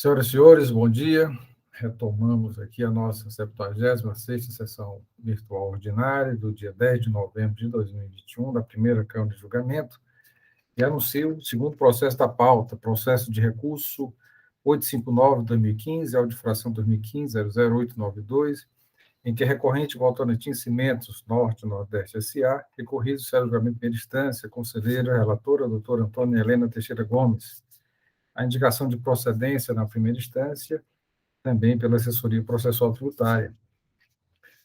Senhoras e senhores, bom dia. Retomamos aqui a nossa 76ª sessão virtual ordinária do dia 10 de novembro de 2021, da primeira Câmara de Julgamento, e anuncio o segundo processo da pauta, processo de recurso 859-2015, audifração 2015-00892, em que a recorrente Votorantim Cimentos Norte Nordeste S.A., recorrido será julgamento de primeira instância, conselheira relatora, doutora Antônia Helena Teixeira Gomes. A indicação de procedência na primeira instância, também pela assessoria processual tributária.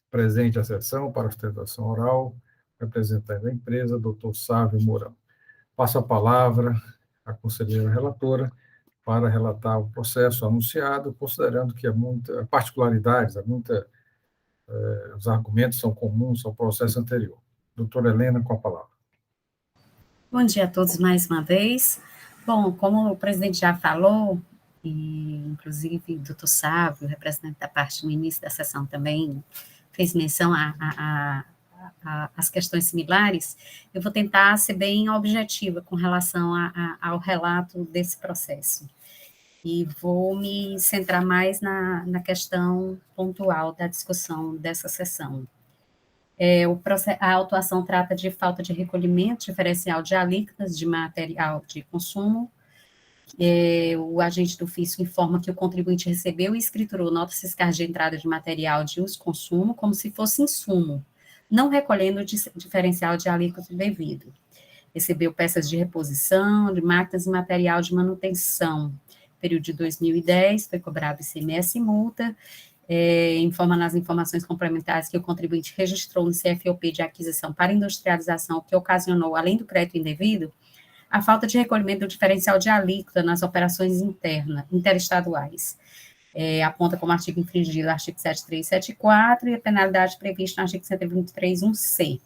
Presente a sessão para sustentação oral, representante da empresa, doutor Sávio Mourão. Passo a palavra à conselheira relatora para relatar o processo anunciado, considerando que há muita particularidades, os argumentos são comuns ao processo anterior. Doutora Helena, com a palavra. Bom dia a todos mais uma vez. Bom, como o presidente já falou, e inclusive o doutor Sávio, representante da parte no início da sessão também, fez menção às questões similares, eu vou tentar ser bem objetiva com relação ao relato desse processo. E vou me centrar mais na questão pontual da discussão dessa sessão. A autuação trata de falta de recolhimento diferencial de alíquotas de material de consumo. O agente do fisco informa que o contribuinte recebeu e escriturou notas fiscais de entrada de material de uso e consumo como se fosse insumo, não recolhendo o diferencial de alíquota devido. Recebeu peças de reposição, de máquinas e material de manutenção. Período de 2010, foi cobrado ICMS e multa. Informa nas informações complementares que o contribuinte registrou no CFOP de aquisição para industrialização, o que ocasionou, além do crédito indevido, a falta de recolhimento do diferencial de alíquota nas operações interestaduais. Aponta como artigo infringido o artigo 7374 e a penalidade prevista no artigo 123.1c.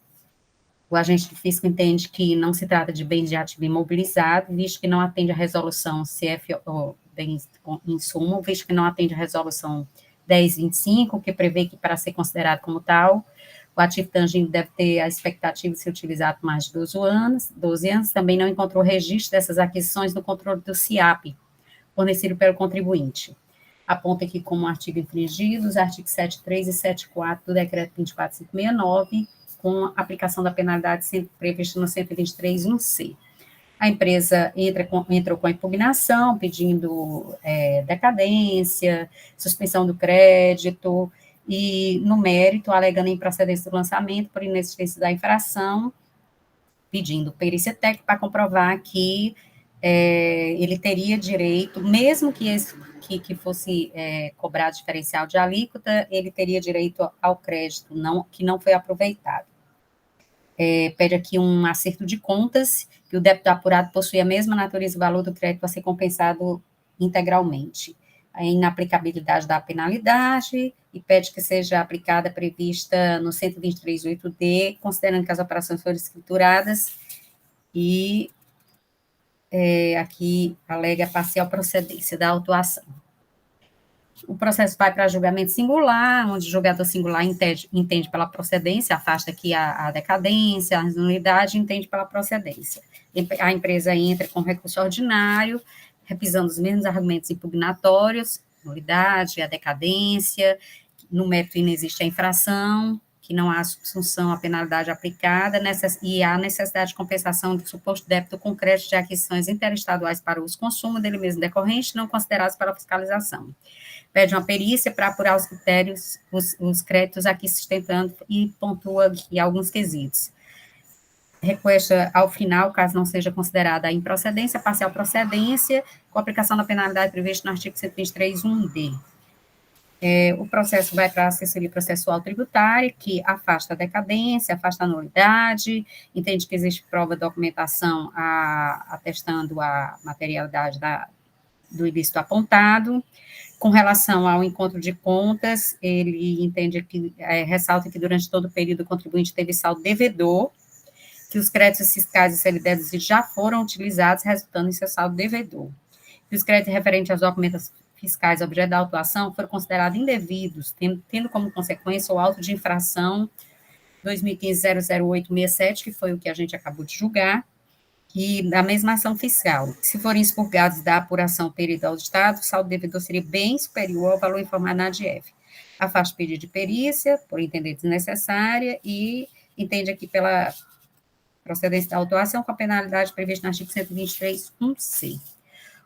O agente do fisco entende que não se trata de bens de ativo imobilizado, visto que não atende à resolução CFO, bens em sumo, visto que não atende à resolução 1025, que prevê que, para ser considerado como tal, o ativo tangível deve ter a expectativa de ser utilizado por mais de 12 anos, também não encontrou registro dessas aquisições no controle do CIAP, fornecido pelo contribuinte. Aponta aqui como artigo infringido os artigos 73 e 74 do Decreto 24569, com aplicação da penalidade prevista no 123.1c. A empresa entrou com a impugnação, pedindo decadência, suspensão do crédito, e, no mérito, alegando improcedência do lançamento por inexistência da infração, pedindo perícia técnica para comprovar que ele teria direito, mesmo que fosse cobrado diferencial de alíquota, ele teria direito ao crédito, que não foi aproveitado. Pede aqui um acerto de contas, que o débito apurado possui a mesma natureza e valor do crédito a ser compensado integralmente. A inaplicabilidade da penalidade, e pede que seja aplicada prevista no 123.8d, considerando que as operações foram escrituradas, e aqui alega a parcial procedência da autuação. O processo vai para julgamento singular, onde o julgador singular entende pela procedência, afasta aqui a decadência, a nulidade, entende pela procedência. A empresa entra com recurso ordinário, repisando os mesmos argumentos impugnatórios, nulidade, a decadência, no mérito inexiste a infração, que não há subsunção à penalidade aplicada, e há necessidade de compensação do suposto débito com crédito de aquisições interestaduais para o uso e consumo dele mesmo decorrente, não considerados pela fiscalização. Pede uma perícia para apurar os critérios, os créditos aqui sustentando, e pontua aqui alguns quesitos. Requesta ao final, caso não seja considerada a improcedência, parcial procedência, com aplicação da penalidade prevista no artigo 123.1d. O processo vai para a assessoria processual tributária, que afasta a decadência, afasta a nulidade, entende que existe prova de documentação atestando a materialidade do ilícito apontado. Com relação ao encontro de contas, ele entende que, ressalta que durante todo o período o contribuinte teve saldo devedor, que os créditos fiscais e CLDs já foram utilizados, resultando em seu saldo devedor. Que os créditos referentes aos documentos fiscais objeto da autuação foram considerados indevidos, tendo como consequência o auto de infração 2015-00867, que foi o que a gente acabou de julgar, e da mesma ação fiscal. Se forem expurgados da apuração periódica do Estado, o saldo devedor seria bem superior ao valor informado na ADF. Afasta o pedido de perícia, por entender desnecessária, e entende aqui pela procedência da autuação com a penalidade prevista no artigo 123, 1c.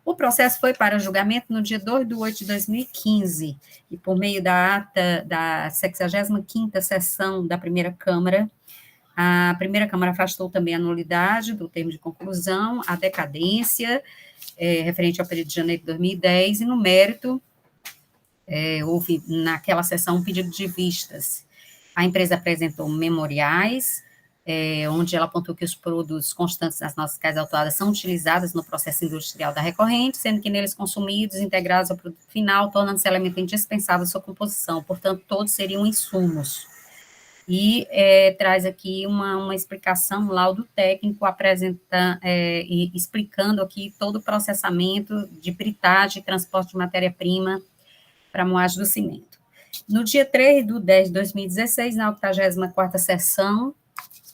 O processo foi para julgamento no dia 2 de 8 de 2015, e por meio da ata da 65ª sessão da primeira Câmara, a primeira Câmara afastou também a nulidade do termo de conclusão, a decadência, referente ao período de janeiro de 2010, e no mérito, houve naquela sessão um pedido de vistas. A empresa apresentou memoriais, onde ela apontou que os produtos constantes das nossas casas autuadas são utilizados no processo industrial da recorrente, sendo que neles consumidos, integrados ao produto final, tornando-se elemento indispensável sua composição, portanto, todos seriam insumos. E traz aqui uma explicação, um laudo técnico, explicando aqui todo o processamento de britagem e transporte de matéria-prima para a moagem do cimento. No dia 3 de 10 de 2016, na 84ª sessão,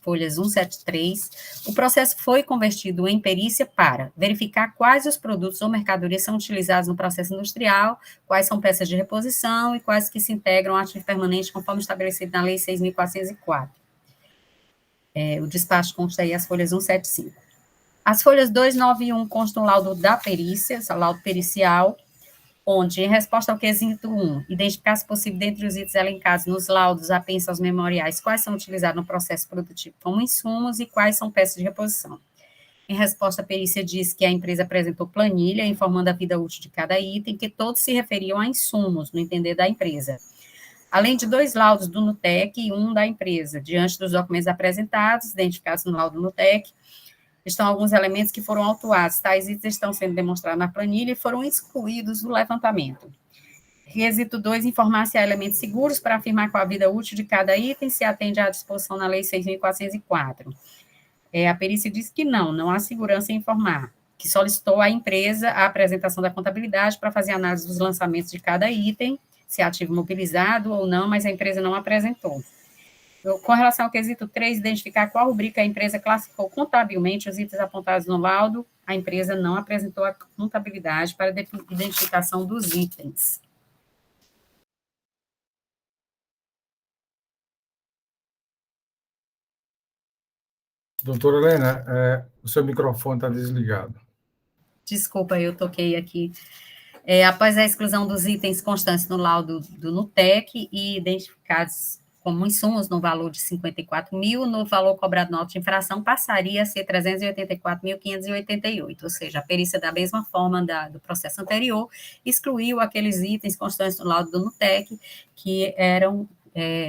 folhas 173, o processo foi convertido em perícia para verificar quais os produtos ou mercadorias são utilizados no processo industrial, quais são peças de reposição e quais que se integram ao ativo permanente, conforme estabelecido na Lei 6.404. O despacho consta aí as folhas 175. As folhas 291 constam o laudo da perícia, esse laudo pericial, onde, em resposta ao quesito 1, identificar se possível, dentre os itens elencados nos laudos, apensa aos memoriais, quais são utilizados no processo produtivo como insumos e quais são peças de reposição. Em resposta, a perícia diz que a empresa apresentou planilha informando a vida útil de cada item, que todos se referiam a insumos, no entender da empresa. Além de 2 laudos do NUTEC e 1 da empresa. Diante dos documentos apresentados, identificados no laudo do NUTEC, estão alguns elementos que foram autuados, tais itens estão sendo demonstrados na planilha e foram excluídos do levantamento. Quesito 2, informar se há elementos seguros para afirmar qual a vida útil de cada item, se atende à disposição na Lei 6.404. A perícia diz que não há segurança em informar, que solicitou à empresa a apresentação da contabilidade para fazer análise dos lançamentos de cada item, se é ativo mobilizado ou não, mas a empresa não apresentou. Com relação ao quesito 3, identificar qual rubrica a empresa classificou contabilmente os itens apontados no laudo, a empresa não apresentou a contabilidade para a identificação dos itens. Doutora Helena, o seu microfone está desligado. Desculpa, eu toquei aqui. Após a exclusão dos itens constantes no laudo do NUTEC e identificados como insumos no valor de 54 mil, no valor cobrado na nota de infração passaria a ser 384.588, ou seja, a perícia da mesma forma do processo anterior, excluiu aqueles itens constantes no laudo do NUTEC que eram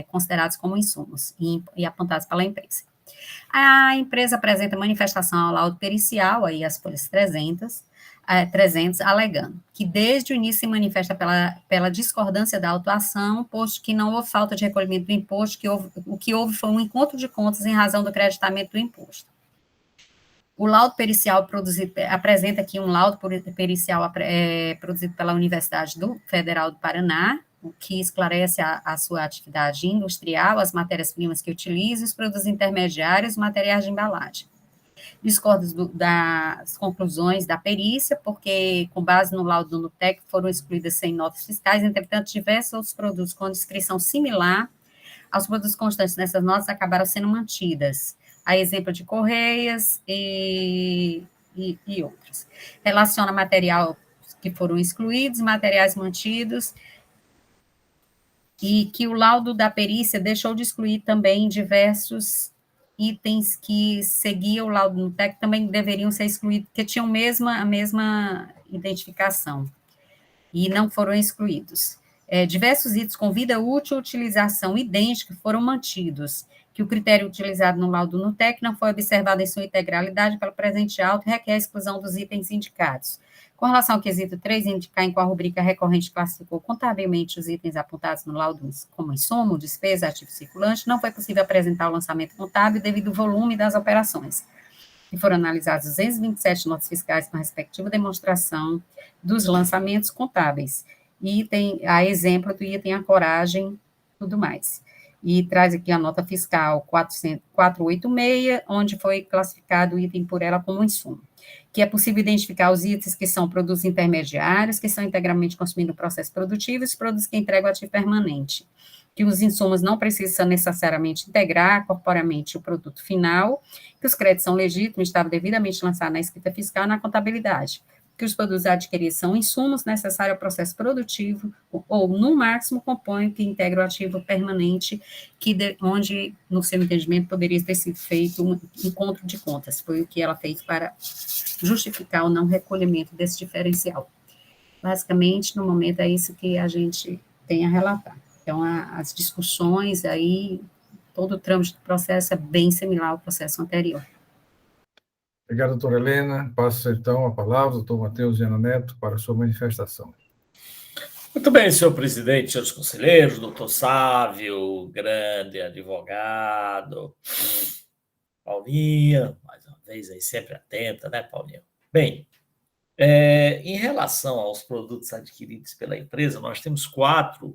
considerados como insumos e apontados pela empresa. A empresa apresenta manifestação ao laudo pericial, aí as folhas 300, alegando que desde o início se manifesta pela discordância da autuação, posto que não houve falta de recolhimento do imposto, o que houve foi um encontro de contas em razão do acreditamento do imposto. O laudo pericial apresenta aqui um laudo pericial produzido pela Universidade Federal do Paraná, o que esclarece a sua atividade industrial, as matérias-primas que utiliza, os produtos intermediários, materiais de embalagem. Discordo das conclusões da perícia, porque, com base no laudo do NUTEC, foram excluídas 100 notas fiscais, entretanto, diversos outros produtos com descrição similar aos produtos constantes nessas notas acabaram sendo mantidas, a exemplo de correias e outros. Relaciona material que foram excluídos, materiais mantidos, e que o laudo da perícia deixou de excluir também diversos itens que seguiam o laudo do NUTEC, também deveriam ser excluídos, porque tinham a mesma identificação, e não foram excluídos. Diversos itens com vida útil e utilização idêntica foram mantidos, que o critério utilizado no laudo do NUTEC não foi observado em sua integralidade pelo presente auto e requer a exclusão dos itens indicados. Com relação ao quesito 3, indicar em qual rubrica recorrente classificou contabilmente os itens apontados no laudo como insumo, despesa, ativo circulante, não foi possível apresentar o lançamento contábil devido ao volume das operações. E foram analisadas 227 notas fiscais com a respectiva demonstração dos lançamentos contábeis. E tem a exemplo do item a coragem, tudo mais. e traz aqui a nota fiscal 486, onde foi classificado o item por ela como insumo, que é possível identificar os itens que são produtos intermediários, que são integralmente consumidos no processo produtivo, e os produtos que entregam ativo permanente, que os insumos não precisam necessariamente integrar corporeamente o produto final, que os créditos são legítimos, estavam devidamente lançados na escrita fiscal e na contabilidade, que os produtos adquiridos são insumos necessários ao processo produtivo, ou, no máximo, compõem que integra o ativo permanente, onde, no seu entendimento, poderia ter sido feito um encontro de contas. Foi o que ela fez para justificar o não recolhimento desse diferencial. Basicamente, no momento, é isso que a gente tem a relatar. Então, as discussões aí, todo o trâmite do processo é bem similar ao processo anterior. Obrigado, doutora Helena. Passo, então, a palavra ao doutor Matheus Viana Neto para a sua manifestação. Muito bem, senhor presidente, senhores conselheiros, doutor Sávio, grande advogado, Paulinha, mais uma vez aí sempre atenta, né, Paulinha? Bem, em relação aos produtos adquiridos pela empresa, nós temos quatro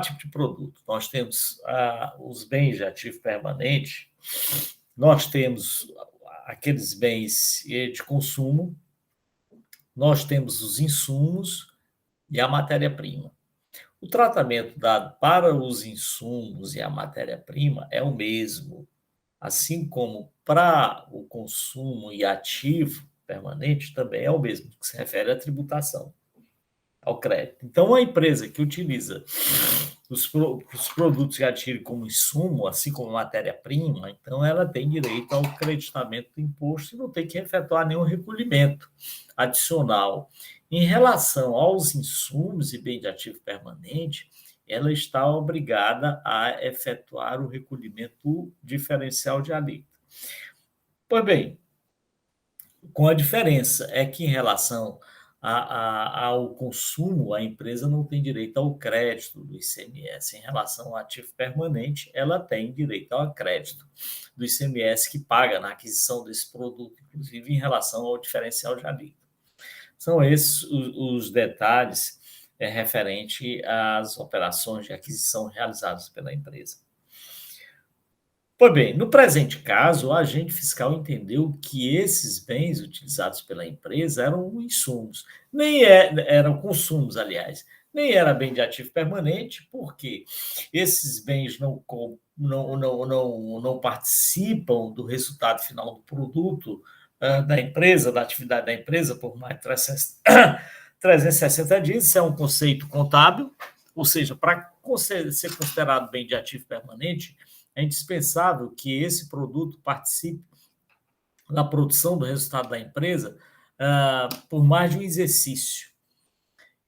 tipos de produto. Nós temos os bens de ativo permanente, nós temos aqueles bens de consumo, nós temos os insumos e a matéria-prima. O tratamento dado para os insumos e a matéria-prima é o mesmo, assim como para o consumo e ativo permanente também é o mesmo, que se refere à tributação, ao crédito. Então, a empresa que utiliza os produtos que adquire como insumo, assim como matéria-prima, então ela tem direito ao creditamento do imposto e não tem que efetuar nenhum recolhimento adicional. Em relação aos insumos e bem de ativo permanente, ela está obrigada a efetuar o recolhimento diferencial de alíquota. Pois bem, com a diferença é que, em relação ao consumo, a empresa não tem direito ao crédito do ICMS. Em relação ao ativo permanente, ela tem direito ao crédito do ICMS que paga na aquisição desse produto, inclusive em relação ao diferencial de alíquota. São esses os detalhes referente às operações de aquisição realizadas pela empresa. Pois bem, no presente caso, o agente fiscal entendeu que esses bens utilizados pela empresa eram insumos, eram consumos, aliás, nem era bem de ativo permanente, porque esses bens não participam do resultado final do produto da empresa, da atividade da empresa, por mais de 360 dias. Isso é um conceito contábil, ou seja, para ser considerado bem de ativo permanente, é indispensável que esse produto participe da produção do resultado da empresa por mais de um exercício.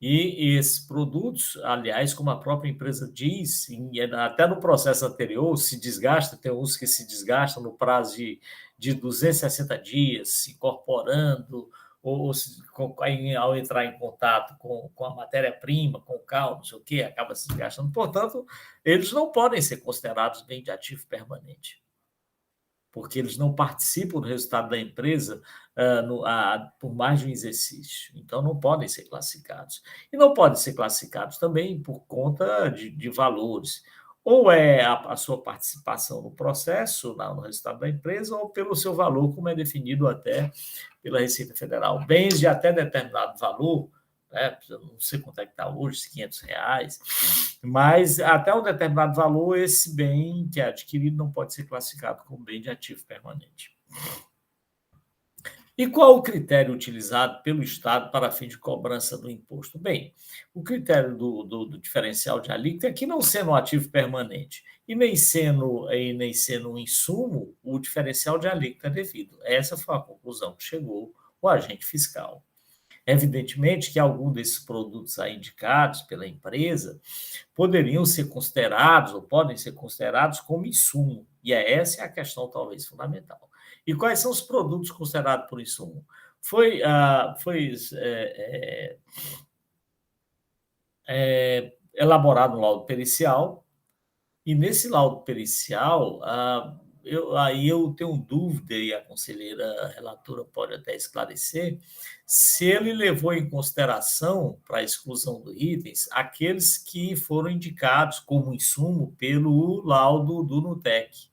E esses produtos, aliás, como a própria empresa diz, até no processo anterior, se desgasta, tem uns que se desgastam no prazo de 260 dias, se incorporando, ou ao entrar em contato com a matéria-prima, com o cal, não sei o quê, acaba se desgastando. Portanto, eles não podem ser considerados bem de ativo permanente, porque eles não participam do resultado da empresa por mais de um exercício. Então, não podem ser classificados. E não podem ser classificados também por conta de valores. Ou é a sua participação no processo, no resultado da empresa, ou pelo seu valor, como é definido até pela Receita Federal. Bens de até determinado valor, né? Não sei quanto é que está hoje, R$500, mas até um determinado valor, esse bem que é adquirido não pode ser classificado como bem de ativo permanente. E qual o critério utilizado pelo Estado para fim de cobrança do imposto? Bem, o critério do diferencial de alíquota é que, não sendo um ativo permanente e nem sendo um insumo, o diferencial de alíquota é devido. Essa foi a conclusão que chegou o agente fiscal. Evidentemente que algum desses produtos aí indicados pela empresa poderiam ser considerados ou podem ser considerados como insumo, e essa é a questão talvez fundamental. E quais são os produtos considerados por insumo? Foi elaborado um laudo pericial, e nesse laudo pericial aí eu tenho dúvida, e a conselheira relatora pode até esclarecer, se ele levou em consideração, para a exclusão dos itens, aqueles que foram indicados como insumo pelo laudo do NUTEC.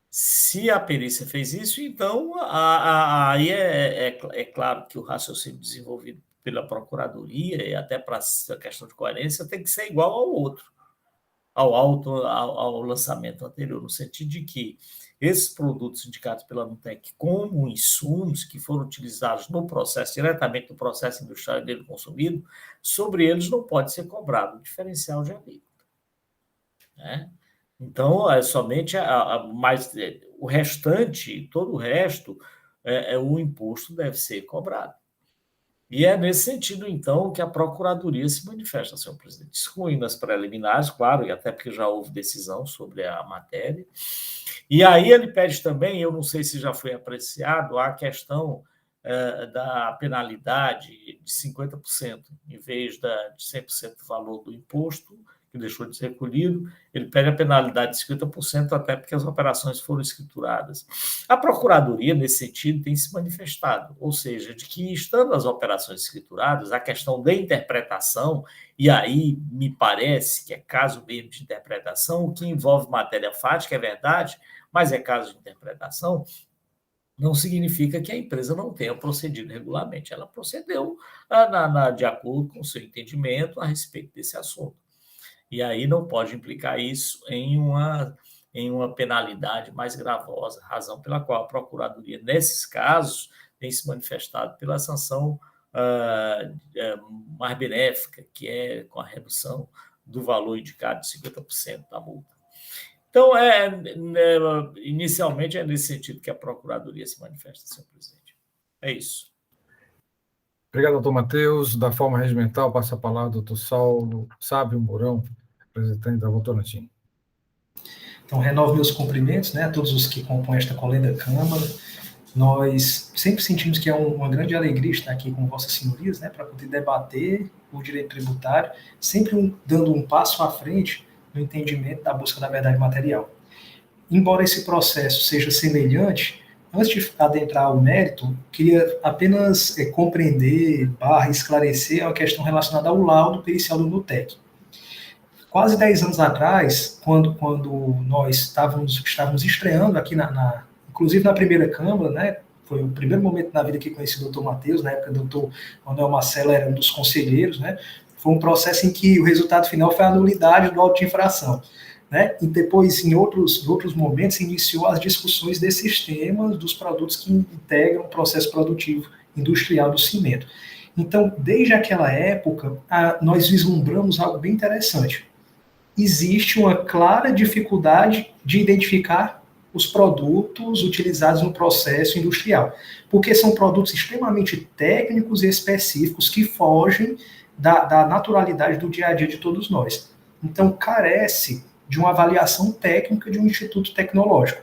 Se a perícia fez isso, então aí é claro que o raciocínio desenvolvido pela Procuradoria, e até para a questão de coerência, tem que ser igual ao outro, ao lançamento anterior, no sentido de que esses produtos indicados pela NUTEC como insumos que foram utilizados no processo, diretamente no processo industrial dele consumido, sobre eles não pode ser cobrado o diferencial de alíquota, né? Então, é somente mas o restante, todo o resto, o imposto deve ser cobrado. E é nesse sentido, então, que a Procuradoria se manifesta, senhor presidente, excluindo as preliminares, claro, e até porque já houve decisão sobre a matéria. E aí ele pede também, eu não sei se já foi apreciado, a questão da penalidade de 50%, em vez de 100% do valor do imposto, que deixou de ser recolhido, ele pede a penalidade de 50%, até porque as operações foram escrituradas. A Procuradoria, nesse sentido, tem se manifestado, ou seja, de que, estando as operações escrituradas, a questão da interpretação, e aí me parece que é caso mesmo de interpretação, o que envolve matéria fática, é verdade, mas é caso de interpretação, não significa que a empresa não tenha procedido regularmente. Ela procedeu de acordo com o seu entendimento a respeito desse assunto. E aí não pode implicar isso em uma penalidade mais gravosa, razão pela qual a Procuradoria, nesses casos, tem se manifestado pela sanção mais benéfica, que é com a redução do valor indicado de 50% da multa. Então, inicialmente, é nesse sentido que a Procuradoria se manifesta, senhor presidente. É isso. Obrigado, doutor Matheus. Da forma regimental, passa a palavra ao doutor Saulo Sábio Mourão, representante da Votorantim. Então, renovo meus cumprimentos, né, a todos os que compõem esta colenda Câmara. Nós sempre sentimos que é uma grande alegria estar aqui com vossas senhorias, né, para poder debater o direito tributário, sempre dando um passo à frente no entendimento da busca da verdade material. Embora esse processo seja semelhante, antes de adentrar ao mérito, queria apenas compreender, esclarecer a questão relacionada ao laudo pericial do NUTEC. Quase 10 anos atrás, quando nós estávamos estreando aqui, inclusive na primeira Câmara, né, foi o primeiro momento na vida que conheci o doutor Matheus, na época o doutor Manuel Marcelo era um dos conselheiros, né, foi um processo em que o resultado final foi a nulidade do auto de infração, né, e depois, em outros momentos, iniciou as discussões desses temas dos produtos que integram o processo produtivo industrial do cimento. Então, desde aquela época, nós vislumbramos algo bem interessante. Existe uma clara dificuldade de identificar os produtos utilizados no processo industrial, porque são produtos extremamente técnicos e específicos que fogem da naturalidade do dia a dia de todos nós. Então, carece de uma avaliação técnica de um instituto tecnológico,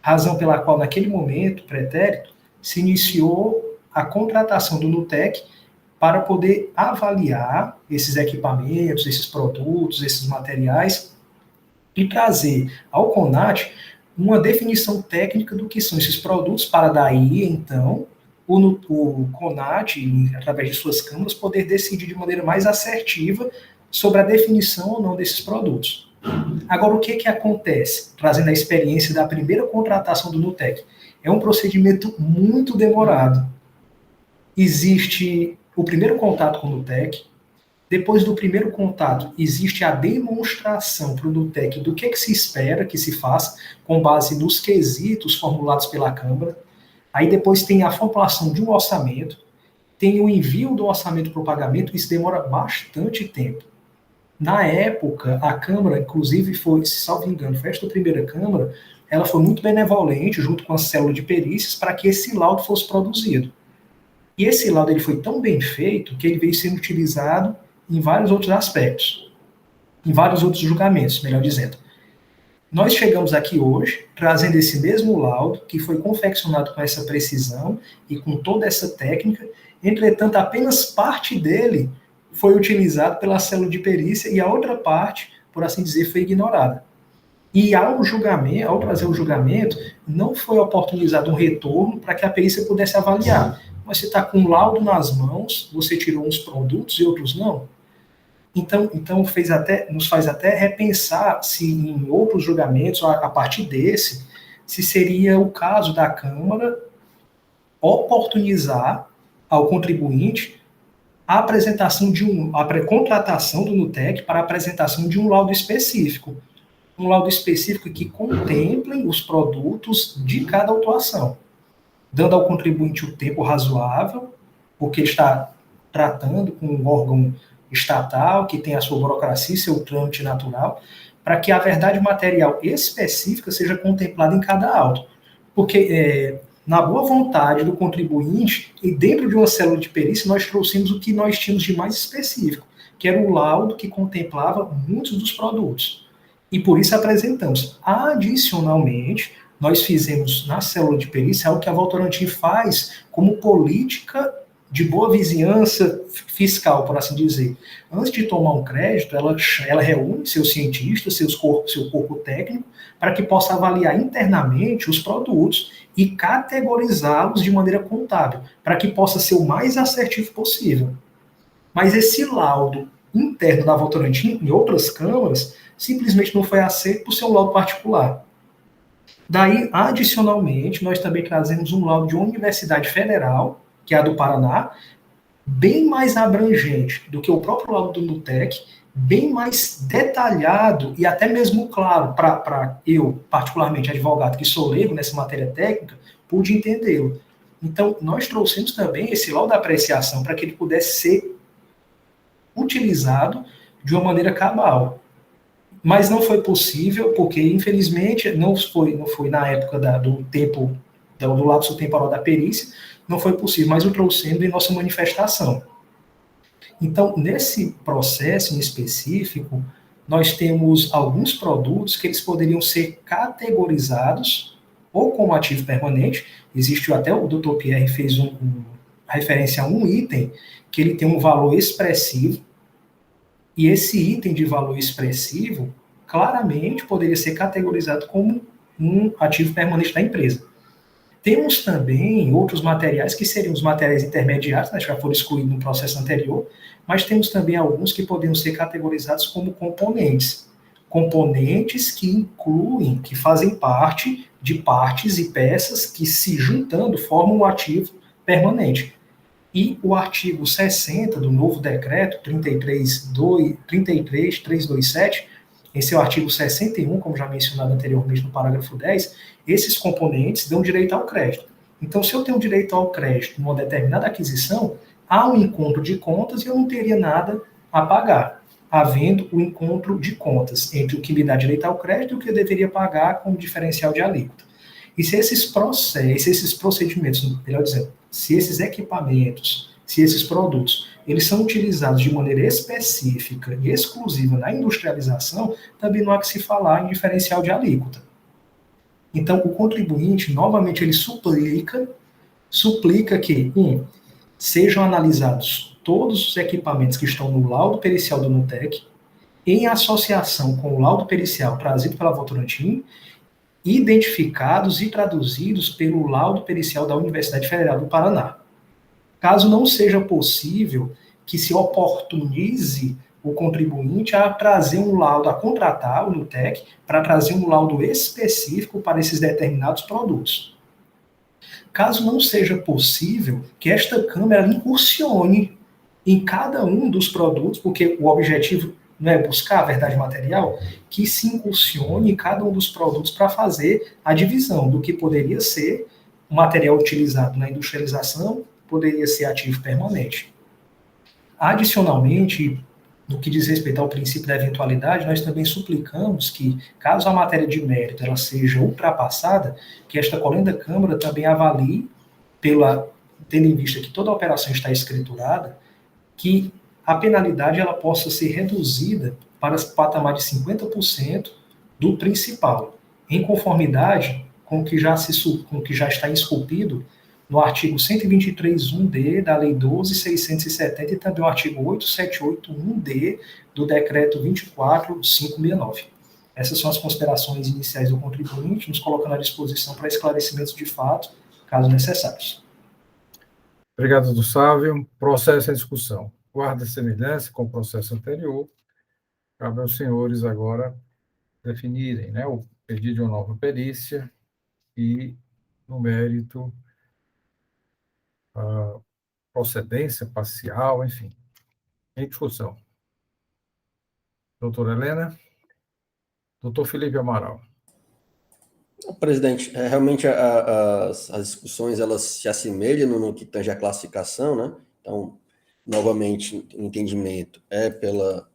razão pela qual, naquele momento, pretérito, se iniciou a contratação do NUTEC para poder avaliar esses equipamentos, esses produtos, esses materiais e trazer ao CONAT uma definição técnica do que são esses produtos para daí, então, o CONAT, através de suas câmaras, poder decidir de maneira mais assertiva sobre a definição ou não desses produtos. Agora, o que acontece? Trazendo a experiência da primeira contratação do NUTEC. É um procedimento muito demorado. Existe o primeiro contato com o NUTEC. Depois do primeiro contato, existe a demonstração para o NUTEC do que se espera que se faça, com base nos quesitos formulados pela Câmara. Aí depois tem a formulação de um orçamento, tem o envio do orçamento para o pagamento, isso demora bastante tempo. Na época, a Câmara, inclusive, foi, se salvo engano, foi esta primeira Câmara, ela foi muito benevolente, junto com a célula de perícias, para que esse laudo fosse produzido. E esse laudo ele foi tão bem feito que ele veio sendo utilizado em vários outros aspectos, em vários outros julgamentos, melhor dizendo. Nós chegamos aqui hoje, trazendo esse mesmo laudo, que foi confeccionado com essa precisão e com toda essa técnica, entretanto, apenas parte dele foi utilizado pela célula de perícia e a outra parte, por assim dizer, foi ignorada. E ao trazer o julgamento, não foi oportunizado um retorno para que a perícia pudesse avaliar. Mas você está com um laudo nas mãos, você tirou uns produtos e outros não. Então nos faz até repensar se em outros julgamentos, a partir desse, se seria o caso da Câmara oportunizar ao contribuinte a apresentação a contratação do NUTEC para a apresentação de um laudo específico que contemplem os produtos de cada autuação, dando ao contribuinte o tempo razoável, porque ele está tratando com um órgão estatal que tem a sua burocracia e seu trâmite natural, para que a verdade material específica seja contemplada em cada auto. Porque, na boa vontade do contribuinte, e dentro de uma célula de perícia, nós trouxemos o que nós tínhamos de mais específico, que era o laudo que contemplava muitos dos produtos. E por isso apresentamos. Adicionalmente, nós fizemos na célula de perícia algo que a Votorantim faz como política de boa vizinhança fiscal, por assim dizer. Antes de tomar um crédito, ela reúne seus cientistas, seu corpo técnico, para que possa avaliar internamente os produtos e categorizá-los de maneira contábil, para que possa ser o mais assertivo possível. Mas esse laudo interno da Votorantim, em outras câmaras, simplesmente não foi aceito por ser um laudo particular. Daí, adicionalmente, nós também trazemos um laudo de uma universidade federal, que é a do Paraná, bem mais abrangente do que o próprio laudo do NUTEC, bem mais detalhado e até mesmo claro, para eu, particularmente advogado, que sou leigo nessa matéria técnica, pude entendê-lo. Então, nós trouxemos também esse laudo da apreciação para que ele pudesse ser utilizado de uma maneira cabal. Mas não foi possível, porque, infelizmente, não foi na época do lapso temporal da perícia, não foi possível, mas o trouxemos em nossa manifestação. Então, nesse processo em específico, nós temos alguns produtos que eles poderiam ser categorizados ou como ativo permanente. Existe até o Dr. Pierre fez referência a um item que ele tem um valor expressivo, e esse item de valor expressivo claramente poderia ser categorizado como um ativo permanente da empresa. Temos também outros materiais que seriam os materiais intermediários, né, que já foram excluídos no processo anterior, mas temos também alguns que poderiam ser categorizados como componentes. Componentes que incluem, que fazem parte de partes e peças que, se juntando, formam um ativo permanente. E o artigo 60 do novo decreto 33327, esse é o artigo 61, como já mencionado anteriormente no parágrafo 10, esses componentes dão direito ao crédito. Então, se eu tenho direito ao crédito numa determinada aquisição, há um encontro de contas e eu não teria nada a pagar, havendo o encontro de contas entre o que me dá direito ao crédito e o que eu deveria pagar como diferencial de alíquota. E se esses procedimentos, melhor dizendo, se esses equipamentos, se esses produtos, eles são utilizados de maneira específica e exclusiva na industrialização, também não há que se falar em diferencial de alíquota. Então, o contribuinte, novamente, ele suplica que, sejam analisados todos os equipamentos que estão no laudo pericial do NUTEC, em associação com o laudo pericial trazido pela Votorantim, identificados e traduzidos pelo laudo pericial da Universidade Federal do Paraná. Caso não seja possível que se oportunize o contribuinte a trazer um laudo, a contratar o NUTEC para trazer um laudo específico para esses determinados produtos. Caso não seja possível que esta Câmara incursione em cada um dos produtos, porque o objetivo não é buscar a verdade material, que se incursione em cada um dos produtos para fazer a divisão do que poderia ser o material utilizado na industrialização, poderia ser ativo permanente. Adicionalmente, no que diz respeito ao princípio da eventualidade, nós também suplicamos que, caso a matéria de mérito ela seja ultrapassada, que esta colenda Câmara também avalie, tendo em vista que toda a operação está escriturada, que a penalidade ela possa ser reduzida para o patamar de 50% do principal, em conformidade com o que já está esculpido no artigo 123.1d da Lei 12.670 e também o artigo 878.1d do Decreto 24.569. Essas são as considerações iniciais do contribuinte, nos colocando à disposição para esclarecimentos de fato, caso necessários. Obrigado, doutor Sávio. Processo em discussão. Guarda semelhança com o processo anterior. Cabe aos senhores agora definirem, né, o pedido de uma nova perícia e, no mérito, a procedência parcial, enfim. Em discussão. Doutora Helena. Doutor Felipe Amaral. Presidente, realmente as discussões elas se assemelham no que tange a classificação, né? Então, novamente, o entendimento é pela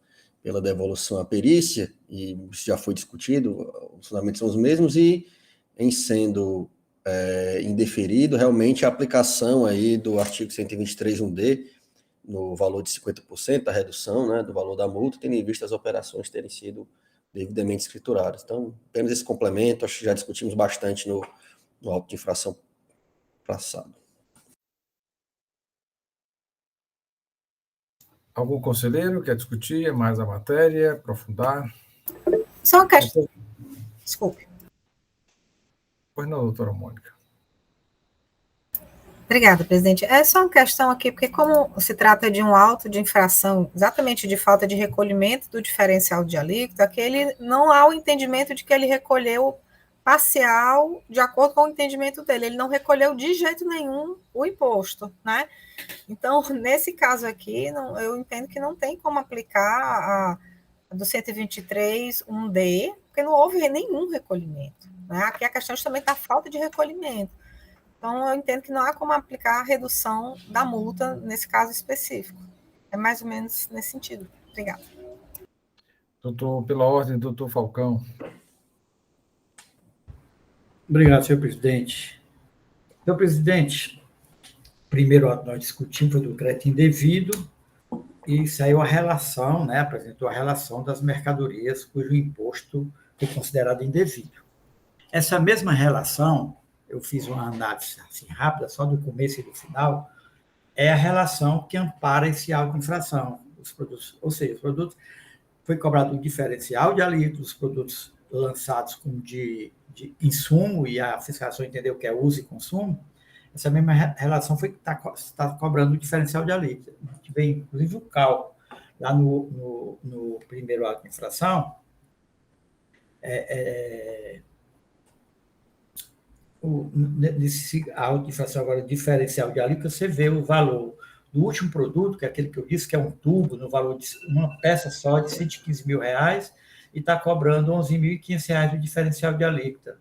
devolução à perícia, e isso já foi discutido, os fundamentos são os mesmos, e em sendo indeferido, realmente a aplicação aí do artigo 123.1d, no valor de 50%, a redução, né, do valor da multa, tendo em vista as operações terem sido devidamente escrituradas. Então, apenas esse complemento, acho que já discutimos bastante no auto de infração passado. Algum conselheiro quer discutir mais a matéria, aprofundar? Só uma questão. Desculpe. Pois não, doutora Mônica. Obrigada, presidente. É só uma questão aqui, porque como se trata de um auto de infração, exatamente de falta de recolhimento do diferencial de alíquota, que ele não há o entendimento de que ele recolheu parcial de acordo com o entendimento dele. Ele não recolheu de jeito nenhum o imposto, né? Então, nesse caso aqui, eu entendo que não tem como aplicar a do 123.1d, porque não houve nenhum recolhimento, né? Aqui a questão justamente da falta de recolhimento. Então, eu entendo que não há como aplicar a redução da multa nesse caso específico. É mais ou menos nesse sentido. Obrigada. Doutor, pela ordem, doutor Falcão. Obrigado, senhor presidente. Senhor presidente, primeiro nós discutimos foi do crédito indevido e saiu a relação, né, apresentou a relação das mercadorias cujo imposto foi considerado indevido. Essa mesma relação, eu fiz uma análise assim, rápida, só do começo e do final, é a relação que ampara esse auto de infração. Os produtos, ou seja, os produtos foi cobrado o diferencial de alíquota, os produtos lançados com de insumo, e a fiscalização entendeu que é uso e consumo, essa mesma relação está cobrando o diferencial de alíquota. A gente vê, inclusive, o cálculo lá no primeiro auto de infração, nesse auto de infração agora, diferencial de alíquota, você vê o valor do último produto, que é aquele que eu disse, que é um tubo, no valor de uma peça só de R$115 mil, e está cobrando R$11.500 de diferencial de alíquota.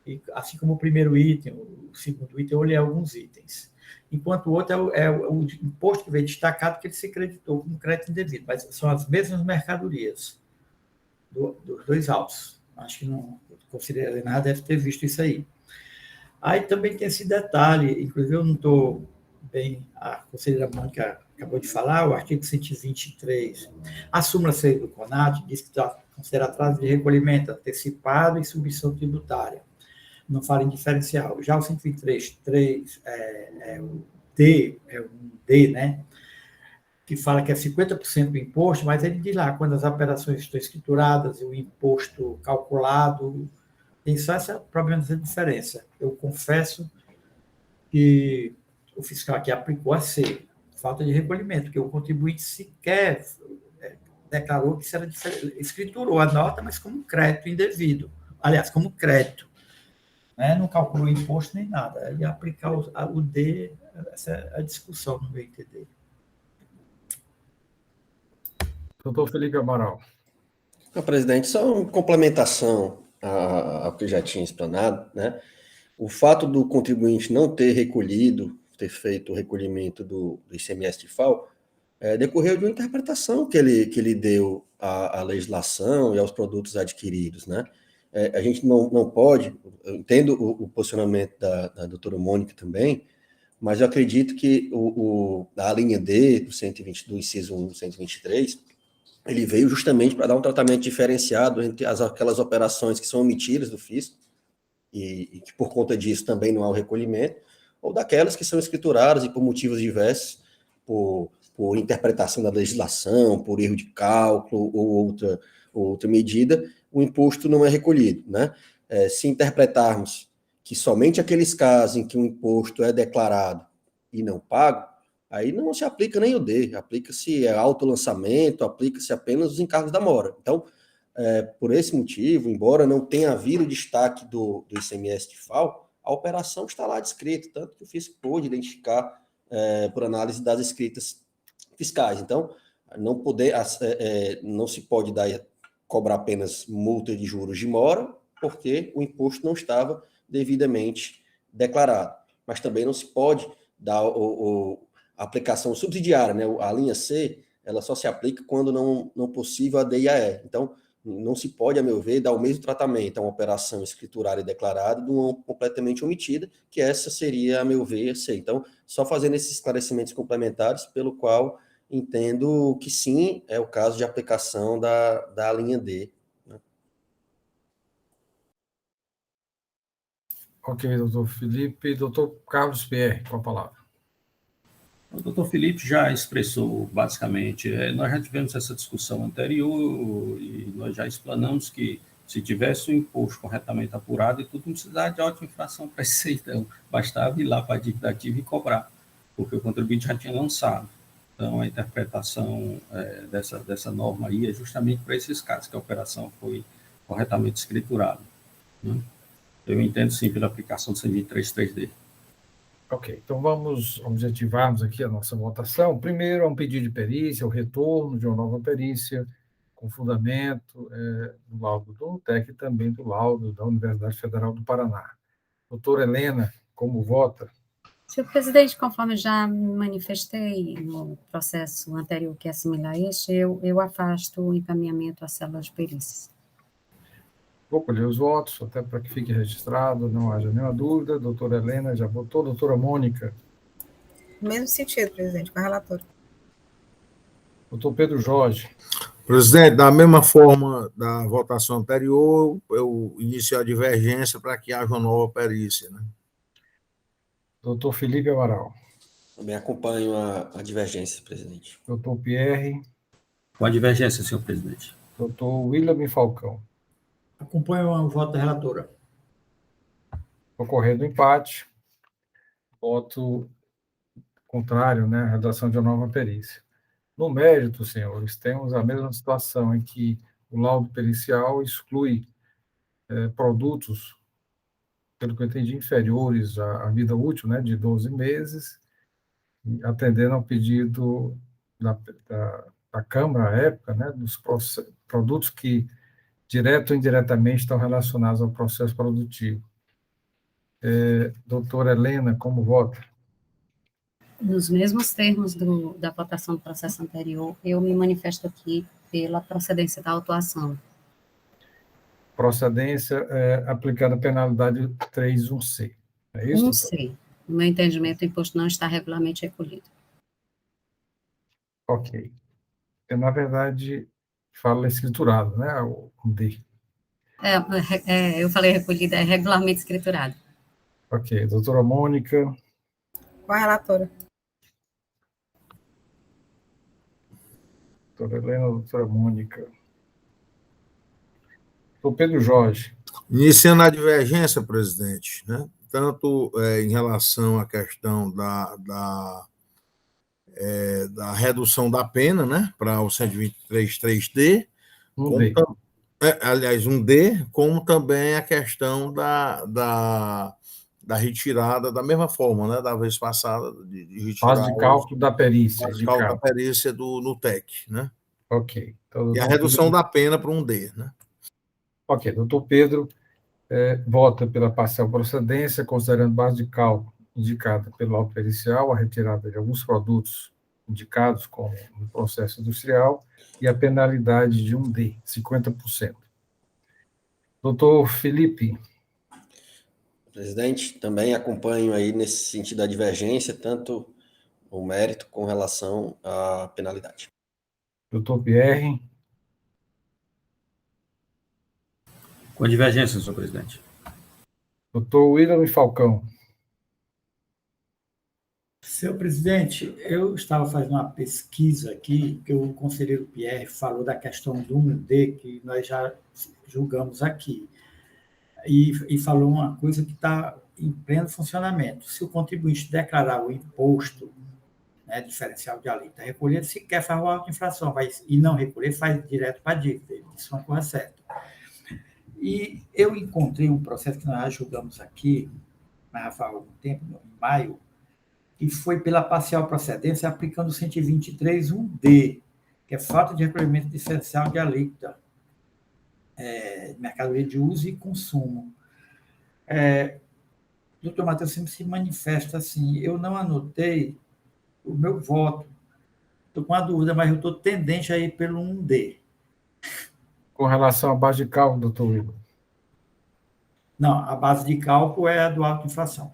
E, assim como o primeiro item, o segundo item, eu olhei alguns itens. Enquanto o outro é o imposto que veio destacado, que ele se creditou como crédito indevido, mas são as mesmas mercadorias dos dois autos. Acho que não considerei nada, deve ter visto isso aí. Aí também tem esse detalhe, inclusive eu não estou bem, a conselheira Mônica acabou de falar, o artigo 123, a súmula 6 do CONAT diz que considera atraso de recolhimento antecipado e submissão tributária. Não fala em diferencial. Já o 123.3 é um D, né? Que fala que é 50% do imposto, mas ele diz lá, quando as operações estão escrituradas e o imposto calculado, tem só esse problema dessa diferença. Eu confesso que o fiscal aqui aplicou a C, falta de recolhimento, porque o contribuinte sequer declarou que isso era diferente, escriturou a nota, mas como crédito indevido. Aliás, como crédito. Né? Não calculou imposto nem nada. E aplicar o D, essa é a discussão no meu entender. Doutor Felipe Amaral. Presidente, só uma complementação ao que já tinha explanado, né? O fato do contribuinte não ter recolhido, ter feito o recolhimento do ICMS de FAO, decorreu de uma interpretação que ele deu à legislação e aos produtos adquiridos, né? A gente não pode, eu entendo o posicionamento da doutora Mônica também, mas eu acredito que a linha D do 120, do inciso 1 do 123, ele veio justamente para dar um tratamento diferenciado entre aquelas operações que são omitidas do fisco, e que por conta disso também não há o recolhimento, ou daquelas que são escrituradas e por motivos diversos, por interpretação da legislação, por erro de cálculo ou outra medida, o imposto não é recolhido, né? Se interpretarmos que somente aqueles casos em que o imposto é declarado e não pago, aí não se aplica nem o D, aplica-se autolançamento, aplica-se apenas os encargos da mora. Então, por esse motivo, embora não tenha havido destaque do ICMS de FAO, a operação está lá descrita, tanto que o fisco pôde identificar por análise das escritas fiscais. Então, não se pode cobrar apenas multa de juros de mora, porque o imposto não estava devidamente declarado. Mas também não se pode dar a aplicação subsidiária, né? A linha C, ela só se aplica quando não possível a D e a E. Então, não se pode, a meu ver, dar o mesmo tratamento a uma operação escriturária declarada de uma completamente omitida, que essa seria, a meu ver, a C. Então, só fazendo esses esclarecimentos complementares, pelo qual entendo que sim, é o caso de aplicação da linha D. Né? Ok, doutor Felipe. Doutor Carlos Pierre, com a palavra. O doutor Felipe já expressou, basicamente, nós já tivemos essa discussão anterior e nós já explanamos que se tivesse o imposto corretamente apurado e tudo, não precisava de auto-infração para isso, então, bastava ir lá para a dívida ativa e cobrar, porque o contribuinte já tinha lançado. Então, a interpretação dessa norma aí é justamente para esses casos, que a operação foi corretamente escriturada. Né? Eu entendo, sim, pela aplicação do 123.3D. Ok, então vamos objetivarmos aqui a nossa votação. Primeiro, é um pedido de perícia, o retorno de uma nova perícia, com fundamento do laudo do UTEC e também do laudo da Universidade Federal do Paraná. Doutora Helena, como vota? Senhor presidente, conforme já me manifestei no processo anterior que é similar a este, eu afasto o encaminhamento à célula de perícias. Vou colher os votos, até para que fique registrado, não haja nenhuma dúvida. Doutora Helena já votou. Doutora Mônica? No mesmo sentido, presidente, com a relatora. Doutor Pedro Jorge? Presidente, da mesma forma da votação anterior, eu inicio a divergência para que haja uma nova perícia. Né? Doutor Felipe Amaral? Também acompanho a divergência, presidente. Doutor Pierre? Com a divergência, senhor presidente. Doutor William Falcão? Acompanho o voto da relatora. Ocorrendo empate, voto contrário, né, à redação de uma nova perícia. No mérito, senhores, temos a mesma situação em que o laudo pericial exclui produtos, pelo que eu entendi, inferiores à vida útil, né, de 12 meses, atendendo ao pedido da Câmara, à época, né, dos produtos que, direto ou indiretamente, estão relacionados ao processo produtivo. Doutora Helena, como vota? Nos mesmos termos da votação do processo anterior, eu me manifesto aqui pela procedência da autuação. Procedência aplicada a penalidade 3.1c. É isso? 1C. No meu entendimento, o imposto não está regularmente recolhido. Ok. Na verdade, fala escriturado, né? O D. Eu falei recolhido, é regularmente escriturado. Ok. Doutora Mônica? Com a relatora. Doutora Helena, doutora Mônica. Doutor Pedro Jorge? Iniciando a divergência, presidente, né? Tanto em relação à questão da redução da pena, né, para o 123.3D, aliás, um D, como também a questão da retirada, da mesma forma, né, da vez passada, de retirar base de cálculo da perícia. Base de cálculo da perícia do NUTEC, né? Ok. Então, e a redução da pena para um D, né? Ok, doutor Pedro vota pela parcial procedência, considerando base de cálculo indicada pelo laudo pericial, a retirada de alguns produtos indicados como no processo industrial e a penalidade de um D, 50%. Doutor Felipe? Presidente, também acompanho aí nesse sentido a divergência, tanto o mérito com relação à penalidade. Doutor Pierre? Com a divergência, senhor presidente. Doutor William Falcão? Senhor presidente, eu estava fazendo uma pesquisa aqui, que o conselheiro Pierre falou da questão do 1D, que nós já julgamos aqui, e falou uma coisa que está em pleno funcionamento. Se o contribuinte declarar o imposto, né, diferencial de alíquota recolhido, se quer fazer uma auto-infração e não recolher, faz direto para a dívida. Isso é uma coisa certa. E eu encontrei um processo que nós já julgamos aqui, mas já faz algum tempo, em maio, que foi pela parcial procedência aplicando o 123.1D, que é falta de recolhimento diferencial de alíquota, mercadoria de uso e consumo. Doutor Matheus sempre se manifesta assim, eu não anotei o meu voto, estou com uma dúvida, mas eu estou tendente a ir pelo 1D. Com relação à base de cálculo, doutor Will? Não, a base de cálculo é a do auto-inflação.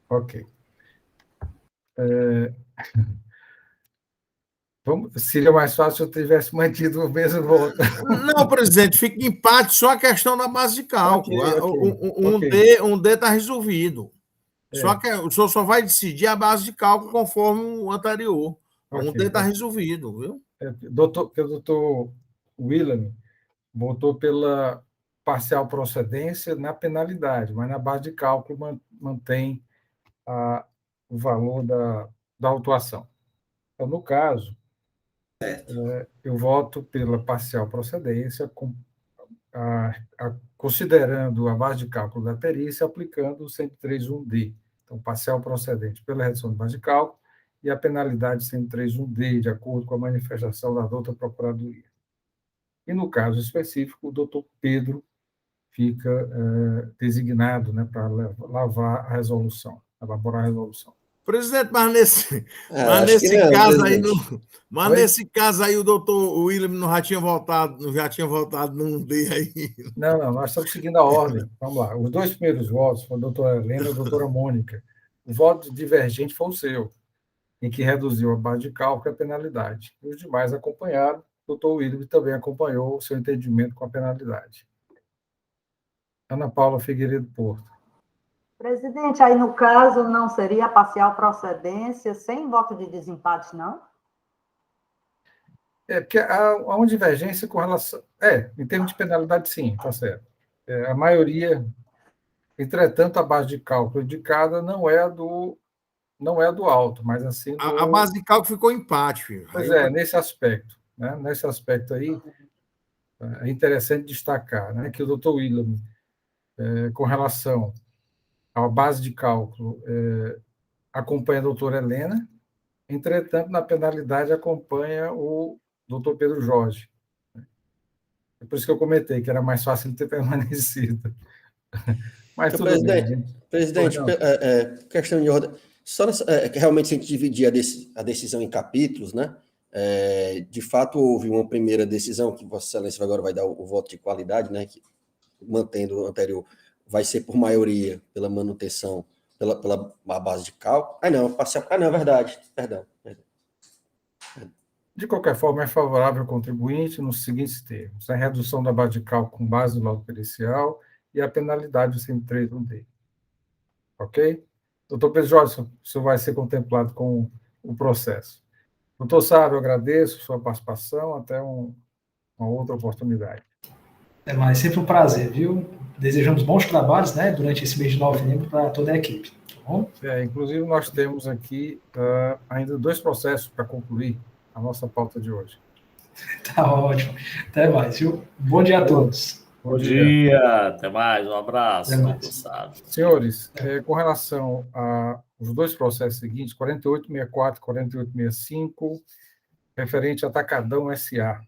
Ok. Seria mais fácil se eu tivesse mantido o mesmo voto. Não, presidente, fica em empate só a questão da base de cálculo. Ok. Um D está resolvido. Só que o senhor só vai decidir a base de cálculo conforme o anterior. Um D está resolvido, viu? Porque o doutor William votou pela parcial procedência na penalidade, mas na base de cálculo mantém o valor da autuação. Então, no caso, eu voto pela parcial procedência, considerando a base de cálculo da perícia, aplicando o 103.1D. Então, parcial procedente pela redução de base de cálculo e a penalidade 103.1D, de acordo com a manifestação da douta Procuradoria. E, no caso específico, o doutor Pedro fica designado, né, para elaborar a resolução. Presidente, mas nesse caso aí o doutor William já tinha votado num D aí. Não, nós estamos seguindo a ordem. Vamos lá. Os dois primeiros votos foram a doutora Helena e a doutora Mônica. O voto divergente foi o seu, em que reduziu a base de cálculo e a penalidade. E os demais acompanharam. O doutor William também acompanhou o seu entendimento com a penalidade. Ana Paula Figueiredo Porto. Presidente, aí no caso não seria parcial procedência sem voto de desempate, não? Porque há uma divergência com relação... em termos de penalidade, sim, está certo. A maioria... Entretanto, a base de cálculo indicada não é a do alto, mas assim... A base de cálculo ficou empate, filho. Pois nesse aspecto. Né? Nesse aspecto aí, é interessante destacar, né, que o doutor William, com relação à base de cálculo, acompanha a doutora Helena, entretanto, na penalidade, acompanha o doutor Pedro Jorge. É por isso que eu comentei que era mais fácil ele ter permanecido. Mas então, tudo bem. Presidente, questão de ordem. Só realmente, se a gente dividir a decisão em capítulos, né? De fato, houve uma primeira decisão que Vossa Excelência agora vai dar o voto de qualidade, né? Que, mantendo o anterior, vai ser por maioria pela manutenção, pela base de cálculo. Não, é verdade. Perdão. De qualquer forma, é favorável ao contribuinte nos seguintes termos: a redução da base de cálculo com base no laudo pericial e a penalidade do 103.1D. Ok? Doutor Pedro Jorge, o senhor vai ser contemplado com o processo. Doutor Sábio, eu agradeço sua participação. Até uma outra oportunidade. É mais, sempre um prazer, viu? Desejamos bons trabalhos, né, durante esse mês de novembro para toda a equipe. Tá bom? Inclusive, nós temos aqui ainda 2 processos para concluir a nossa pauta de hoje. Tá ótimo. Até mais, viu? Bom dia a todos. Bom dia, até mais, um abraço. Senhores, com relação aos 2 processos seguintes, 4864 e 4865, referente a Atacadão S.A.,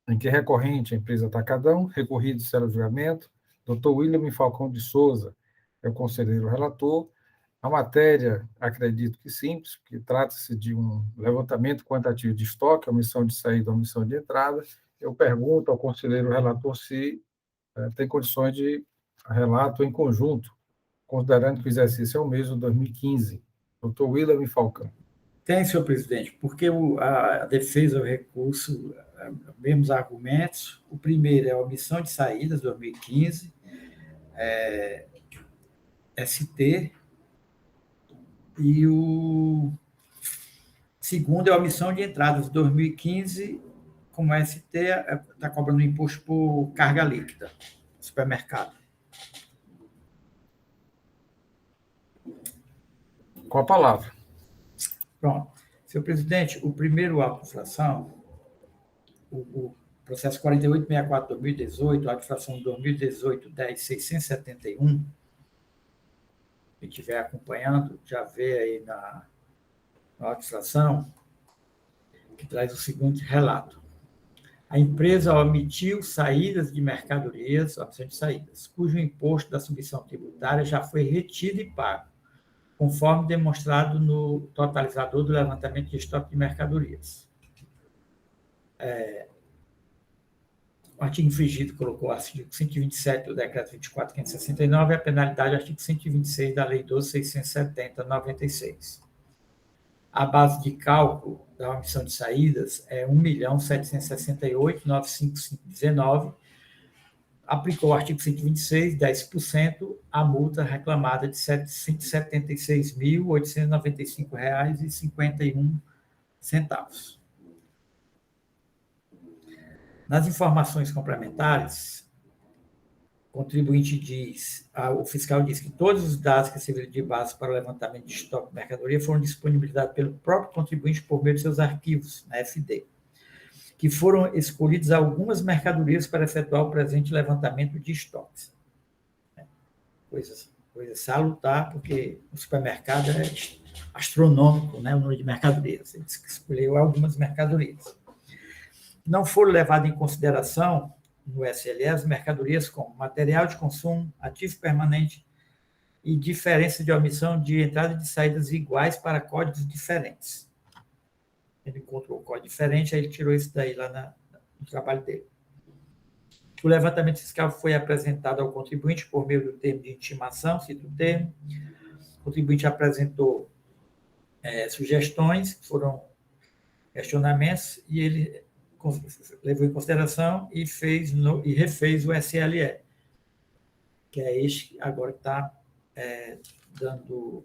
em que recorrente a empresa Atacadão, recorrido de julgamento, Dr. William Falcão de Souza é o conselheiro relator. A matéria, acredito que simples, porque trata-se de um levantamento quantitativo de estoque, omissão de saída, omissão de entrada. Eu pergunto ao conselheiro relator se tem condições de relato em conjunto, considerando que o exercício é o mesmo de 2015. Dr. William Falcão. Tem, senhor presidente, porque a defesa, o recurso, mesmos argumentos. O primeiro é a omissão de saídas, 2015, ST, E o segundo é a omissão de entradas de 2015, como a ST está cobrando imposto por carga líquida, supermercado. Com a palavra. Pronto. Senhor presidente, o primeiro auto de infração, o processo 4864-2018, auto de infração 2018-10-671, quem estiver acompanhando, já vê aí na auto de infração, que traz o seguinte relato. A empresa omitiu saídas de mercadorias, opção de saídas, cujo imposto da submissão tributária já foi retido e pago, conforme demonstrado no totalizador do levantamento de estoque de mercadorias. O artigo infringido colocou o artigo 127 do Decreto 24.569 e a penalidade artigo 126 da Lei 12.670/96. A base de cálculo da omissão de saídas é 1.768.955,19. Aplicou o artigo 126, 10%, a multa reclamada de R$ 176.895,51. Nas informações complementares, o contribuinte o fiscal diz que todos os dados que serviram de base para o levantamento de estoque de mercadoria foram disponibilizados pelo próprio contribuinte por meio de seus arquivos, na FD, que foram escolhidas algumas mercadorias para efetuar o presente levantamento de estoques. Coisa salutar, porque o supermercado é astronômico, né, o número de mercadorias. Ele escolheu algumas mercadorias. Não foram levadas em consideração no SLE as mercadorias como material de consumo, ativo permanente e diferença de omissão de entrada e de saídas iguais para códigos diferentes. Ele encontrou o código diferente, aí ele tirou isso daí lá no trabalho dele. O levantamento fiscal foi apresentado ao contribuinte por meio do termo de intimação, cito o termo. O contribuinte apresentou sugestões, foram questionamentos, e ele levou em consideração e refez o SLE, que é este que agora está dando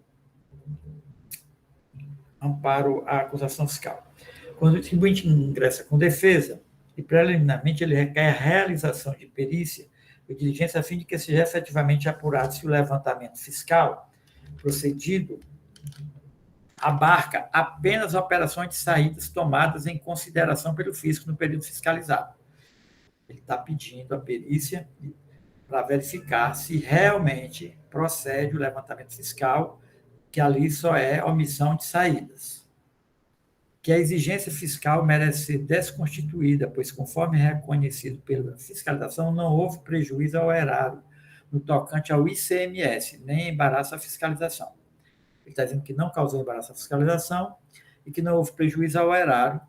amparo à acusação fiscal. Quando o contribuinte ingressa com defesa, e preliminarmente ele requer a realização de perícia ou diligência a fim de que seja efetivamente apurado se o levantamento fiscal procedido abarca apenas operações de saídas tomadas em consideração pelo fisco no período fiscalizado. Ele está pedindo a perícia para verificar se realmente procede o levantamento fiscal, que ali só é omissão de saídas. Que a exigência fiscal merece ser desconstituída, pois, conforme reconhecido pela fiscalização, não houve prejuízo ao erário no tocante ao ICMS, nem embaraço à fiscalização. Ele está dizendo que não causou embaraço à fiscalização e que não houve prejuízo ao erário,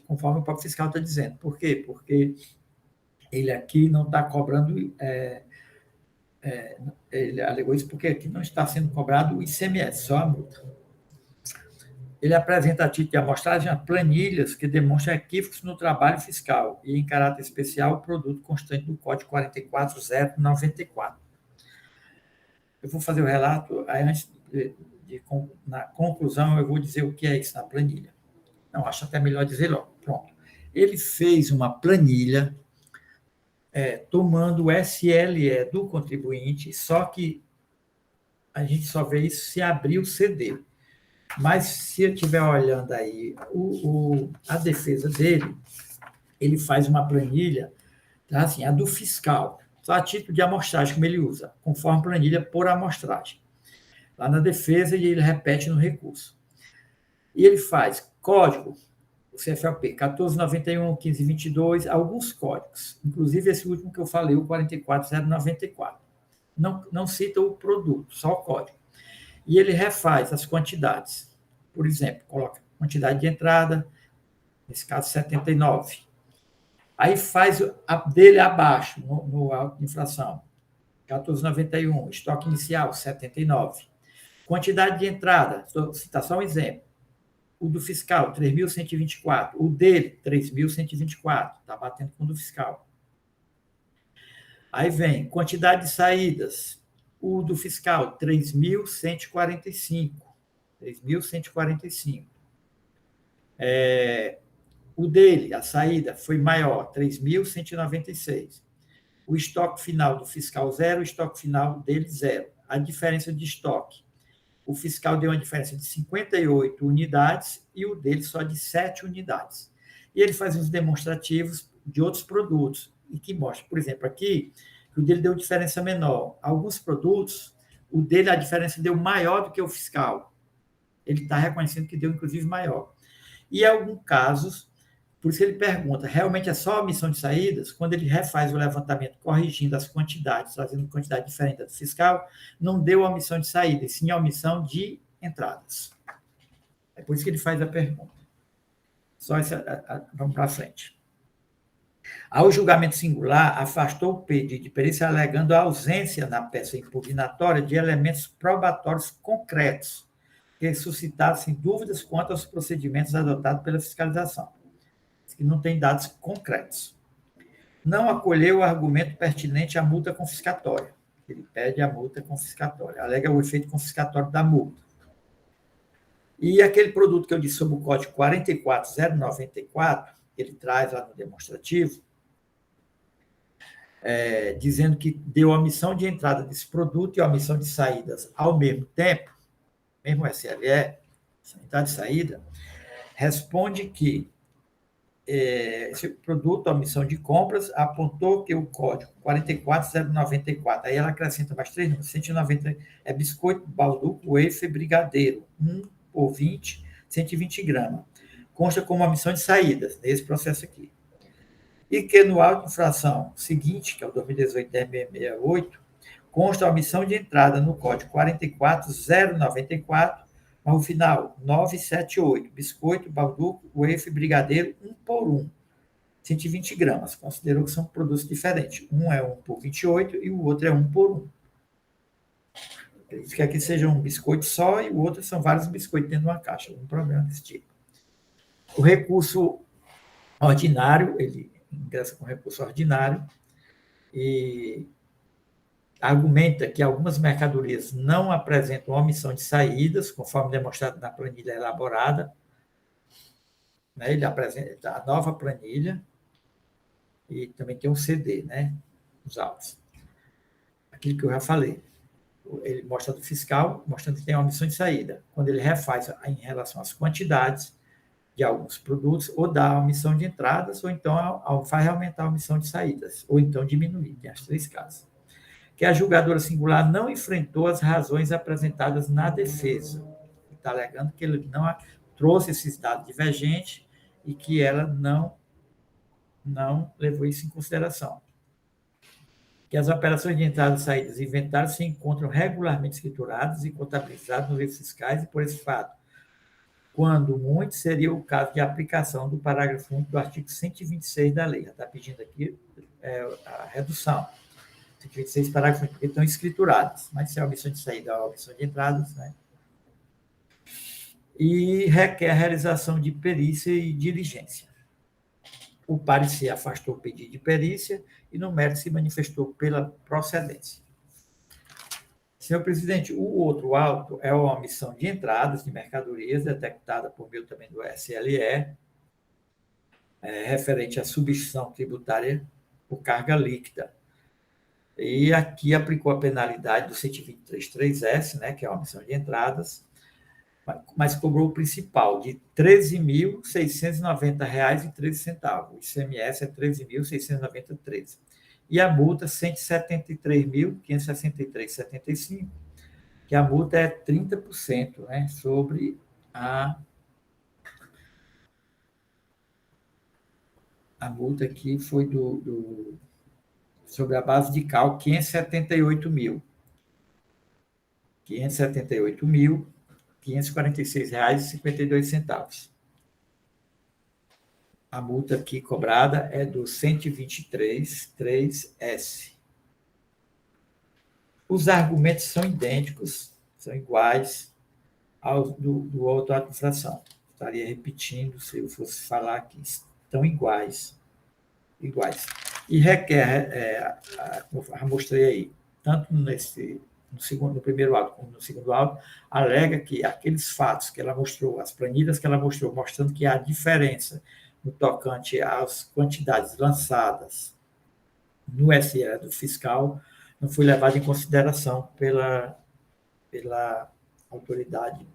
conforme o próprio fiscal está dizendo. Por quê? Porque ele aqui não está cobrando... ele alegou isso porque aqui não está sendo cobrado o ICMS, só a multa. Ele apresenta a título de amostragem planilhas que demonstram equívocos no trabalho fiscal e, em caráter especial, o produto constante do Código 44094. Eu vou fazer o relato, aí antes na conclusão eu vou dizer o que é isso na planilha. Não, acho até melhor dizer logo. Pronto. Ele fez uma planilha tomando o SLE do contribuinte, só que a gente só vê isso se abrir o CD. Mas, se eu estiver olhando aí a defesa dele, ele faz uma planilha, tá, assim, a do fiscal, só a título de amostragem, como ele usa, conforme planilha por amostragem. Lá na defesa, e ele repete no recurso. E ele faz código, o CFLP, 1491, 1522, alguns códigos, inclusive esse último que eu falei, o 44094. Não cita o produto, só o código. E ele refaz as quantidades. Por exemplo, coloca quantidade de entrada, nesse caso 79. Aí faz a dele abaixo, no auto de infração, 1491, estoque inicial, 79. Quantidade de entrada, vou citar só um exemplo. O do fiscal, 3.124. O dele, 3.124. Está batendo com o do fiscal. Aí vem quantidade de saídas. O do fiscal, 3.145. 3.145. O dele, a saída, foi maior, 3.196. O estoque final do fiscal 0, o estoque final dele 0. A diferença de estoque. O fiscal deu uma diferença de 58 unidades e o dele só de 7 unidades. E ele faz uns demonstrativos de outros produtos, e que mostra, por exemplo, aqui, que o dele deu diferença menor. Alguns produtos, o dele, a diferença deu maior do que o fiscal. Ele está reconhecendo que deu, inclusive, maior. E, em alguns casos, por isso ele pergunta, realmente é só a omissão de saídas? Quando ele refaz o levantamento, corrigindo as quantidades, trazendo quantidade diferente do fiscal, não deu a omissão de saídas, sim a omissão de entradas. É por isso que ele faz a pergunta. Só essa, vamos para frente. Ao julgamento singular, afastou o pedido de perícia alegando a ausência na peça impugnatória de elementos probatórios concretos que suscitassem dúvidas quanto aos procedimentos adotados pela fiscalização, que não tem dados concretos. Não acolheu o argumento pertinente à multa confiscatória. Ele pede a multa confiscatória, alega o efeito confiscatório da multa. E aquele produto que eu disse sobre o código 44094, ele traz lá no demonstrativo, dizendo que deu a omissão de entrada desse produto e a omissão de saídas ao mesmo tempo, mesmo SLE, entrada e saída, responde que esse produto, a omissão de compras, apontou que o código 44094, aí ela acrescenta mais 3 números, 190 é biscoito, balduco, wafer, brigadeiro, 1 por 20, 120 gramas. Consta como omissão de saídas, nesse processo aqui. E que no auto de infração seguinte, que é o 2018-1068, consta a omissão de entrada no código 44094, mas o final, 978, biscoito, balduco, wafer, brigadeiro, 1 por 1, 120 gramas. Considerou que são produtos diferentes. Um é 1 por 28 e o outro é 1 por 1. Ele quer que seja um biscoito só e o outro são vários biscoitos dentro de uma caixa. Um problema desse tipo. O recurso ordinário, ele ingressa com recurso ordinário e argumenta que algumas mercadorias não apresentam omissão de saídas, conforme demonstrado na planilha elaborada. Ele apresenta a nova planilha e também tem um CD, os autos. Aquilo que eu já falei. Ele mostra do fiscal, mostrando que tem omissão de saída. Quando ele refaz em relação às quantidades de alguns produtos, ou dá a omissão de entradas, ou então faz aumentar a omissão de saídas, ou então diminuir, tem as 3 casos. Que a julgadora singular não enfrentou as razões apresentadas na defesa. Está alegando que ele não trouxe esses dados divergentes e que ela não levou isso em consideração. Que as operações de entradas e saídas e inventários se encontram regularmente escrituradas e contabilizadas nos livros fiscais e, por esse fato, quando muito, seria o caso de aplicação do parágrafo 1 do artigo 126 da lei. Ela está pedindo aqui a redução. 126 parágrafos, porque estão escriturados, mas se é a omissão de saída ou a omissão de entradas, E requer a realização de perícia e diligência. O parecer afastou o pedido de perícia e, no mérito, se manifestou pela procedência. Senhor presidente, o outro auto é a omissão de entradas de mercadorias detectada por meio também do SLE, referente à substituição tributária por carga líquida. E aqui aplicou a penalidade do 123.3S, que é a omissão de entradas, mas cobrou o principal, de R$ 13.690,13. O ICMS é R$ 13.690,13. E a multa, R$ 173.563,75, que a multa é 30%, sobre a multa aqui foi sobre a base de cálculo, 578.000. R$ 578.546,52. A multa aqui cobrada é do 123.3S. Os argumentos são idênticos, são iguais aos do outro ato de infração. Estaria repetindo se eu fosse falar que estão iguais. E requer, eu mostrei aí, tanto no primeiro auto como no segundo auto, alega que aqueles fatos que ela mostrou, as planilhas que ela mostrou, mostrando que há diferença no tocante às quantidades lançadas no SE do fiscal, não foi levado em consideração pela autoridade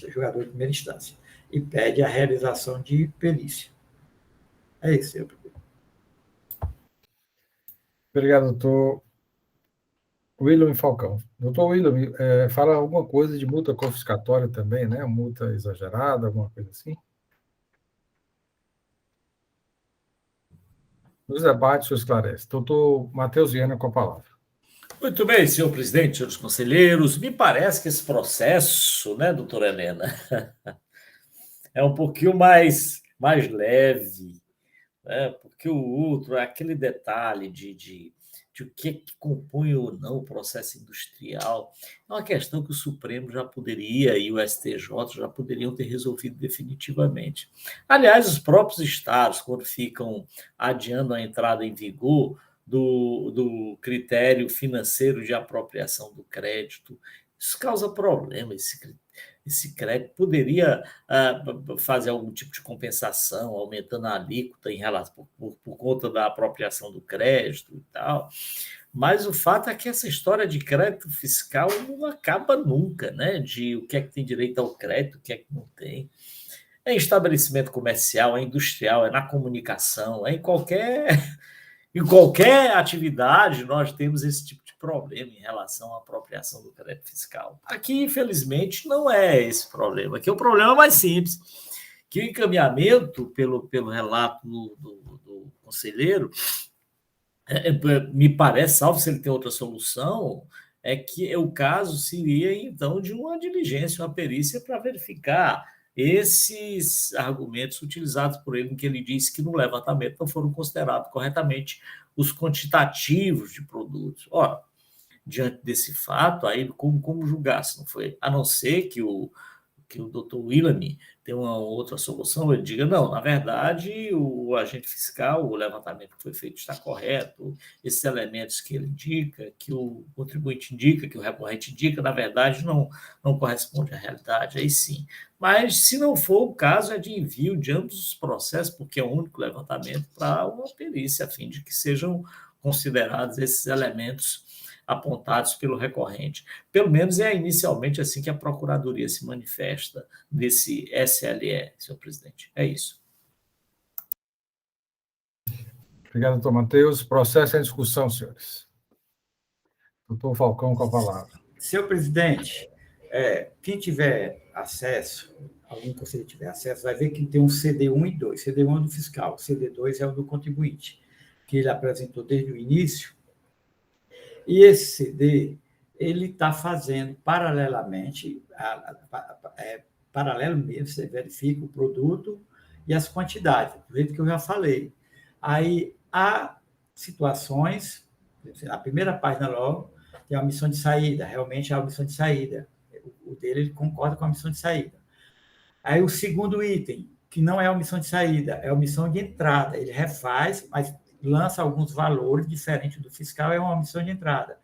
julgadora de primeira instância, e pede a realização de perícia. É isso, senhor presidente. Obrigado, doutor William Falcão. Doutor William, fala alguma coisa de multa confiscatória também, né? Multa exagerada, alguma coisa assim? Nos debates, o senhor esclarece. Doutor Matheus Viana, com a palavra. Muito bem, senhor presidente, senhores conselheiros. Me parece que esse processo, né, doutora Helena, é um pouquinho mais leve, né? Porque o outro é aquele detalhe de o que compõe ou não o processo industrial. É uma questão que o Supremo já poderia, e o STJ já poderiam ter resolvido definitivamente. Aliás, os próprios estados, quando ficam adiando a entrada em vigor do critério financeiro de apropriação do crédito, isso causa problema. Esse crédito poderia fazer algum tipo de compensação, aumentando a alíquota em relação por conta da apropriação do crédito e tal. Mas o fato é que essa história de crédito fiscal não acaba nunca, né? De o que é que tem direito ao crédito, o que é que não tem. É em estabelecimento comercial, é industrial, é na comunicação, é em qualquer atividade nós temos esse tipo de problema em relação à apropriação do crédito fiscal. Aqui, infelizmente, não é esse problema. Aqui o problema é mais simples, que o encaminhamento pelo relato do conselheiro, me parece, salvo se ele tem outra solução, é que o caso seria, então, de uma diligência, uma perícia para verificar esses argumentos utilizados por ele, em que ele disse que no levantamento não foram considerados corretamente os quantitativos de produtos. Ora, diante desse fato, aí como julgar se não foi? A não ser que o doutor William tem uma outra solução, ele diga, não, na verdade, o agente fiscal, o levantamento que foi feito está correto, esses elementos que ele indica, que o contribuinte indica, que o recorrente indica, na verdade, não corresponde à realidade, aí sim. Mas, se não for o caso, é de envio de ambos os processos, porque é o único levantamento para uma perícia, a fim de que sejam considerados esses elementos apontados pelo recorrente. Pelo menos é inicialmente assim que a Procuradoria se manifesta nesse SLE, senhor presidente. É isso. Obrigado, doutor Matheus. Processo em discussão, senhores. Doutor Falcão, com a palavra. Senhor presidente, quem tiver acesso, algum conselheiro tiver acesso, vai ver que tem um CD1 e 2. CD1 é do fiscal, CD2 é o do contribuinte, que ele apresentou desde o início. E esse CD, ele está fazendo paralelamente, paralelo mesmo, você verifica o produto e as quantidades, do jeito que eu já falei. Aí, há situações, a primeira página logo, tem a missão de saída, realmente é a missão de saída. O dele, ele concorda com a missão de saída. Aí, o segundo item, que não é a missão de saída, é a missão de entrada. Ele refaz, mas lança alguns valores diferentes do fiscal, é uma missão de entrada.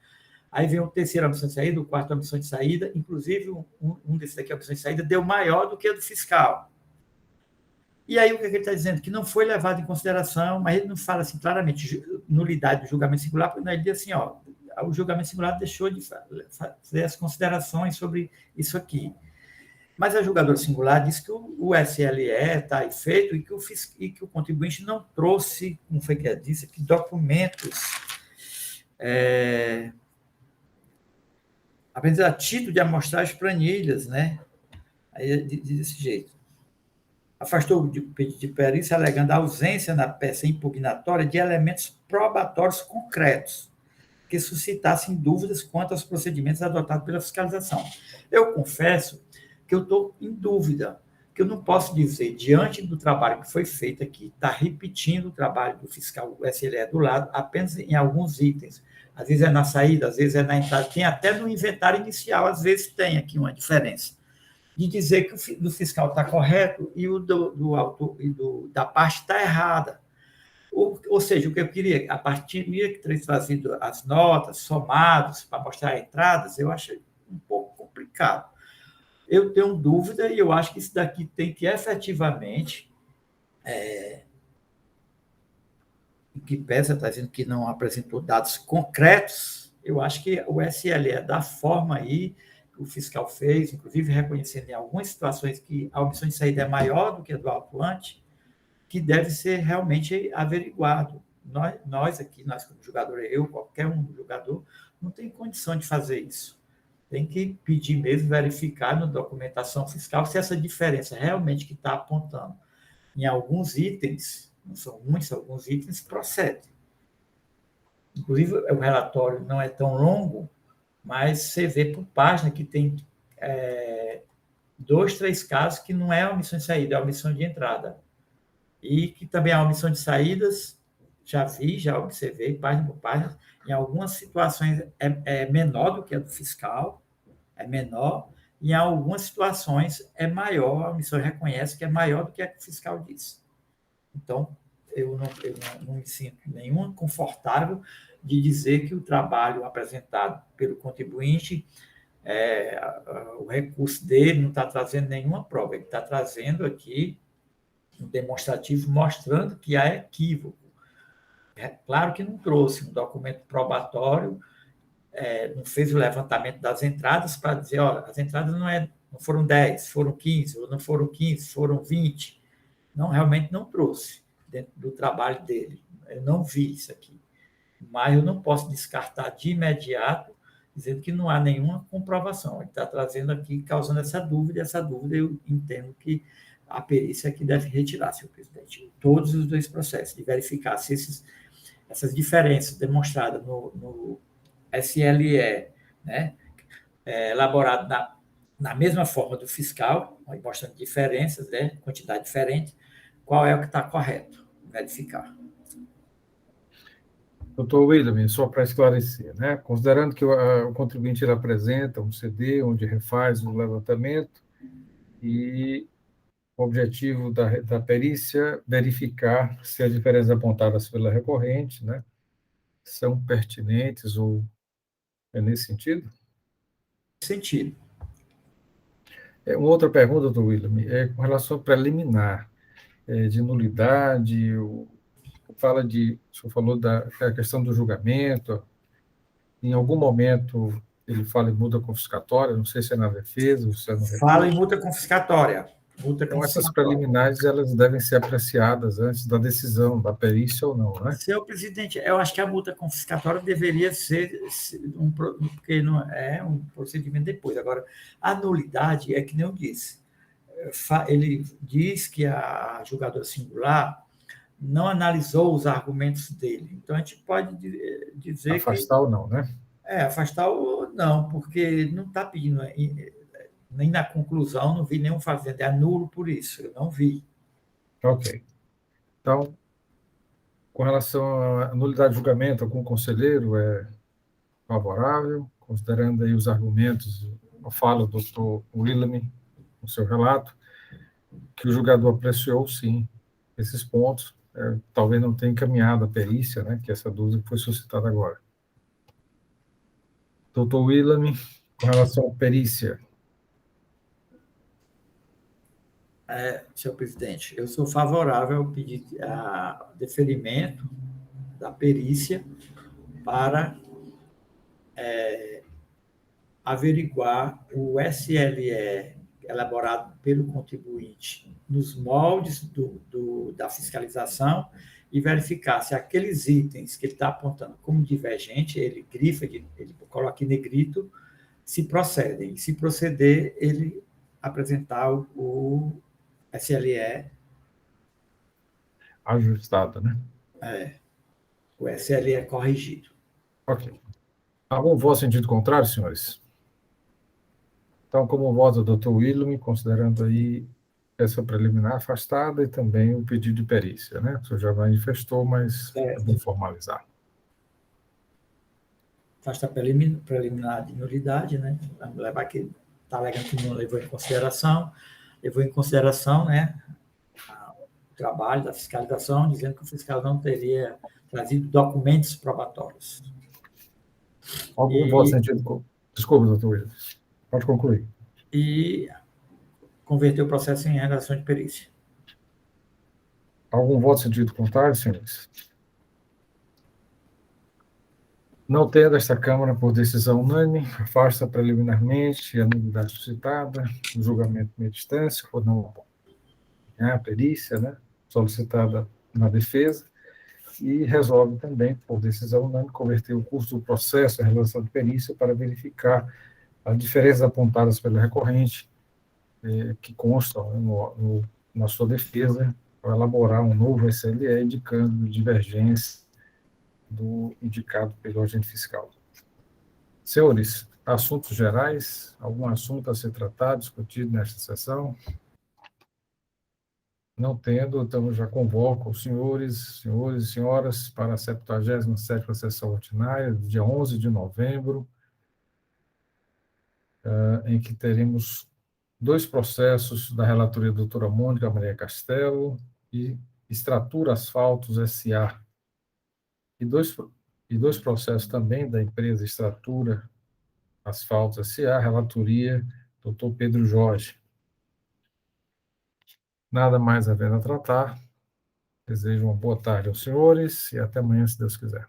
Aí vem o terceiro, a missão de saída, o quarto, a missão de saída, inclusive um desses daqui, a missão de saída, deu maior do que a do fiscal. E aí o que ele está dizendo? Que não foi levado em consideração, mas ele não fala assim claramente nulidade do julgamento singular, porque ele diz assim, o julgamento singular deixou de fazer as considerações sobre isso aqui. Mas a julgadora singular diz que o SLE está aí feito e que o contribuinte não trouxe, como foi que ela disse, que documentos apenas a título de amostrar as planilhas, né? Aí diz desse jeito. Afastou o pedido de perícia, alegando a ausência na peça impugnatória de elementos probatórios concretos que suscitassem dúvidas quanto aos procedimentos adotados pela fiscalização. Eu confesso que eu estou em dúvida, que eu não posso dizer, diante do trabalho que foi feito aqui, está repetindo o trabalho do fiscal, o SLE do lado, apenas em alguns itens. Às vezes é na saída, às vezes é na entrada, tem até no inventário inicial, às vezes tem aqui uma diferença. De dizer que o do fiscal está correto e o do autor e da parte está errada. Ou seja, o que eu queria, a partir de ter trazido as notas, somados, para mostrar entradas, eu achei um pouco complicado. Eu tenho dúvida e eu acho que isso daqui tem que efetivamente, que pesa, está dizendo que não apresentou dados concretos, eu acho que o SLE, da forma aí que o fiscal fez, inclusive reconhecendo em algumas situações que a omissão de saída é maior do que a do autuante, que deve ser realmente averiguado. Nós aqui, nós como jogador, eu, qualquer um jogador, não tem condição de fazer isso. Tem que pedir mesmo, verificar na documentação fiscal se essa diferença realmente que está apontando em alguns itens, não são muitos, alguns itens, procede. Inclusive, o relatório não é tão longo, mas você vê por página que tem 2, 3 casos que não é a omissão de saída, é a omissão de entrada. E que também a omissão de saídas, já observei, página por página, em algumas situações é menor do que a do fiscal, é menor, e em algumas situações é maior, a omissão reconhece que é maior do que a que o fiscal disse. Então, eu não me sinto nenhuma confortável de dizer que o trabalho apresentado pelo contribuinte, o recurso dele não está trazendo nenhuma prova, ele está trazendo aqui um demonstrativo mostrando que há equívoco. É claro que não trouxe um documento probatório, não fez o levantamento das entradas para dizer, olha, as entradas não foram 10, foram 15, ou não foram 15, foram 20. Não, realmente não trouxe dentro do trabalho dele. Eu não vi isso aqui. Mas eu não posso descartar de imediato, dizendo que não há nenhuma comprovação. Ele está trazendo aqui, causando essa dúvida, e essa dúvida eu entendo que a perícia aqui deve retirar, senhor presidente, todos os 2 processos, de verificar se essas diferenças demonstradas no SLE, né, elaborado na mesma forma do fiscal, mostrando diferenças, né, quantidade diferente, qual é o que está correto, verificar. Doutor William, só para esclarecer, né? Considerando que o contribuinte ele apresenta um CD onde refaz o levantamento e o objetivo da perícia verificar se as diferenças apontadas pela recorrente, né, são pertinentes ou é nesse sentido? Sentido. Uma outra pergunta, doutor William, com relação ao preliminar, de nulidade, o senhor falou da questão do julgamento, em algum momento ele fala em multa confiscatória, não sei se é na defesa ou se é no recurso. Fala em multa confiscatória. Então, essas preliminares, elas devem ser apreciadas antes da decisão da perícia ou não, né? Senhor presidente, eu acho que a multa confiscatória deveria ser porque não é um procedimento depois. Agora, a nulidade é que nem eu disse. Ele diz que a julgadora singular não analisou os argumentos dele. Então, a gente pode dizer afastar ou não, né? Afastar ou não, porque não está pedindo... Nem na conclusão, não vi nenhum fazendo, é nulo por isso, eu não vi. Ok. Então, com relação à nulidade de julgamento, algum conselheiro é favorável, considerando aí os argumentos, a fala do doutor William, no seu relato, que o julgador apreciou, sim, esses pontos, talvez não tenha encaminhado a perícia, né, que essa dúvida foi suscitada agora. Doutor William, com relação à perícia. Senhor presidente, eu sou favorável ao pedido a deferimento da perícia para averiguar o SLE elaborado pelo contribuinte nos moldes da fiscalização e verificar se aqueles itens que ele está apontando como divergente, ele grifa, ele coloca em negrito, se procedem. Se proceder, ele apresentar o SLE ajustado, né? O SLE corrigido. Ok. Algum voto sentido contrário, senhores? Então, como vota o doutor William, considerando aí essa preliminar afastada e também o pedido de perícia, né? O senhor já manifestou, mas vamos formalizar. Afasta preliminar de nulidade, né? Vamos levar que está alegando que não levou em consideração, né, o Trabalho, da fiscalização, dizendo que o fiscal não teria trazido documentos probatórios. Algum voto sentido? Desculpa, doutor William. Pode concluir. E converteu o processo em redação de perícia. Algum voto sentido contrário, senhores? Não tendo esta Câmara, por decisão unânime, afasta preliminarmente a nulidade suscitada, o julgamento em distância, ou não a perícia, né, solicitada na defesa, e resolve também, por decisão unânime, converter o curso do processo em relação de perícia para verificar as diferenças apontadas pelo recorrente, que constam, né, na sua defesa, para elaborar um novo SLE indicando divergência do indicado pelo agente fiscal. Senhores, assuntos gerais, algum assunto a ser tratado, discutido nesta sessão? Não tendo, então já convoco os senhores e senhoras para a 77ª sessão ordinária, dia 11 de novembro, em que teremos 2 processos da relatoria da doutora Mônica Maria Castelo e Extratura Asfaltos S.A., e dois processos também da empresa Extratura Asfaltos S.A., relatoria doutor Pedro Jorge. Nada mais havendo a tratar. Desejo uma boa tarde aos senhores e até amanhã, se Deus quiser.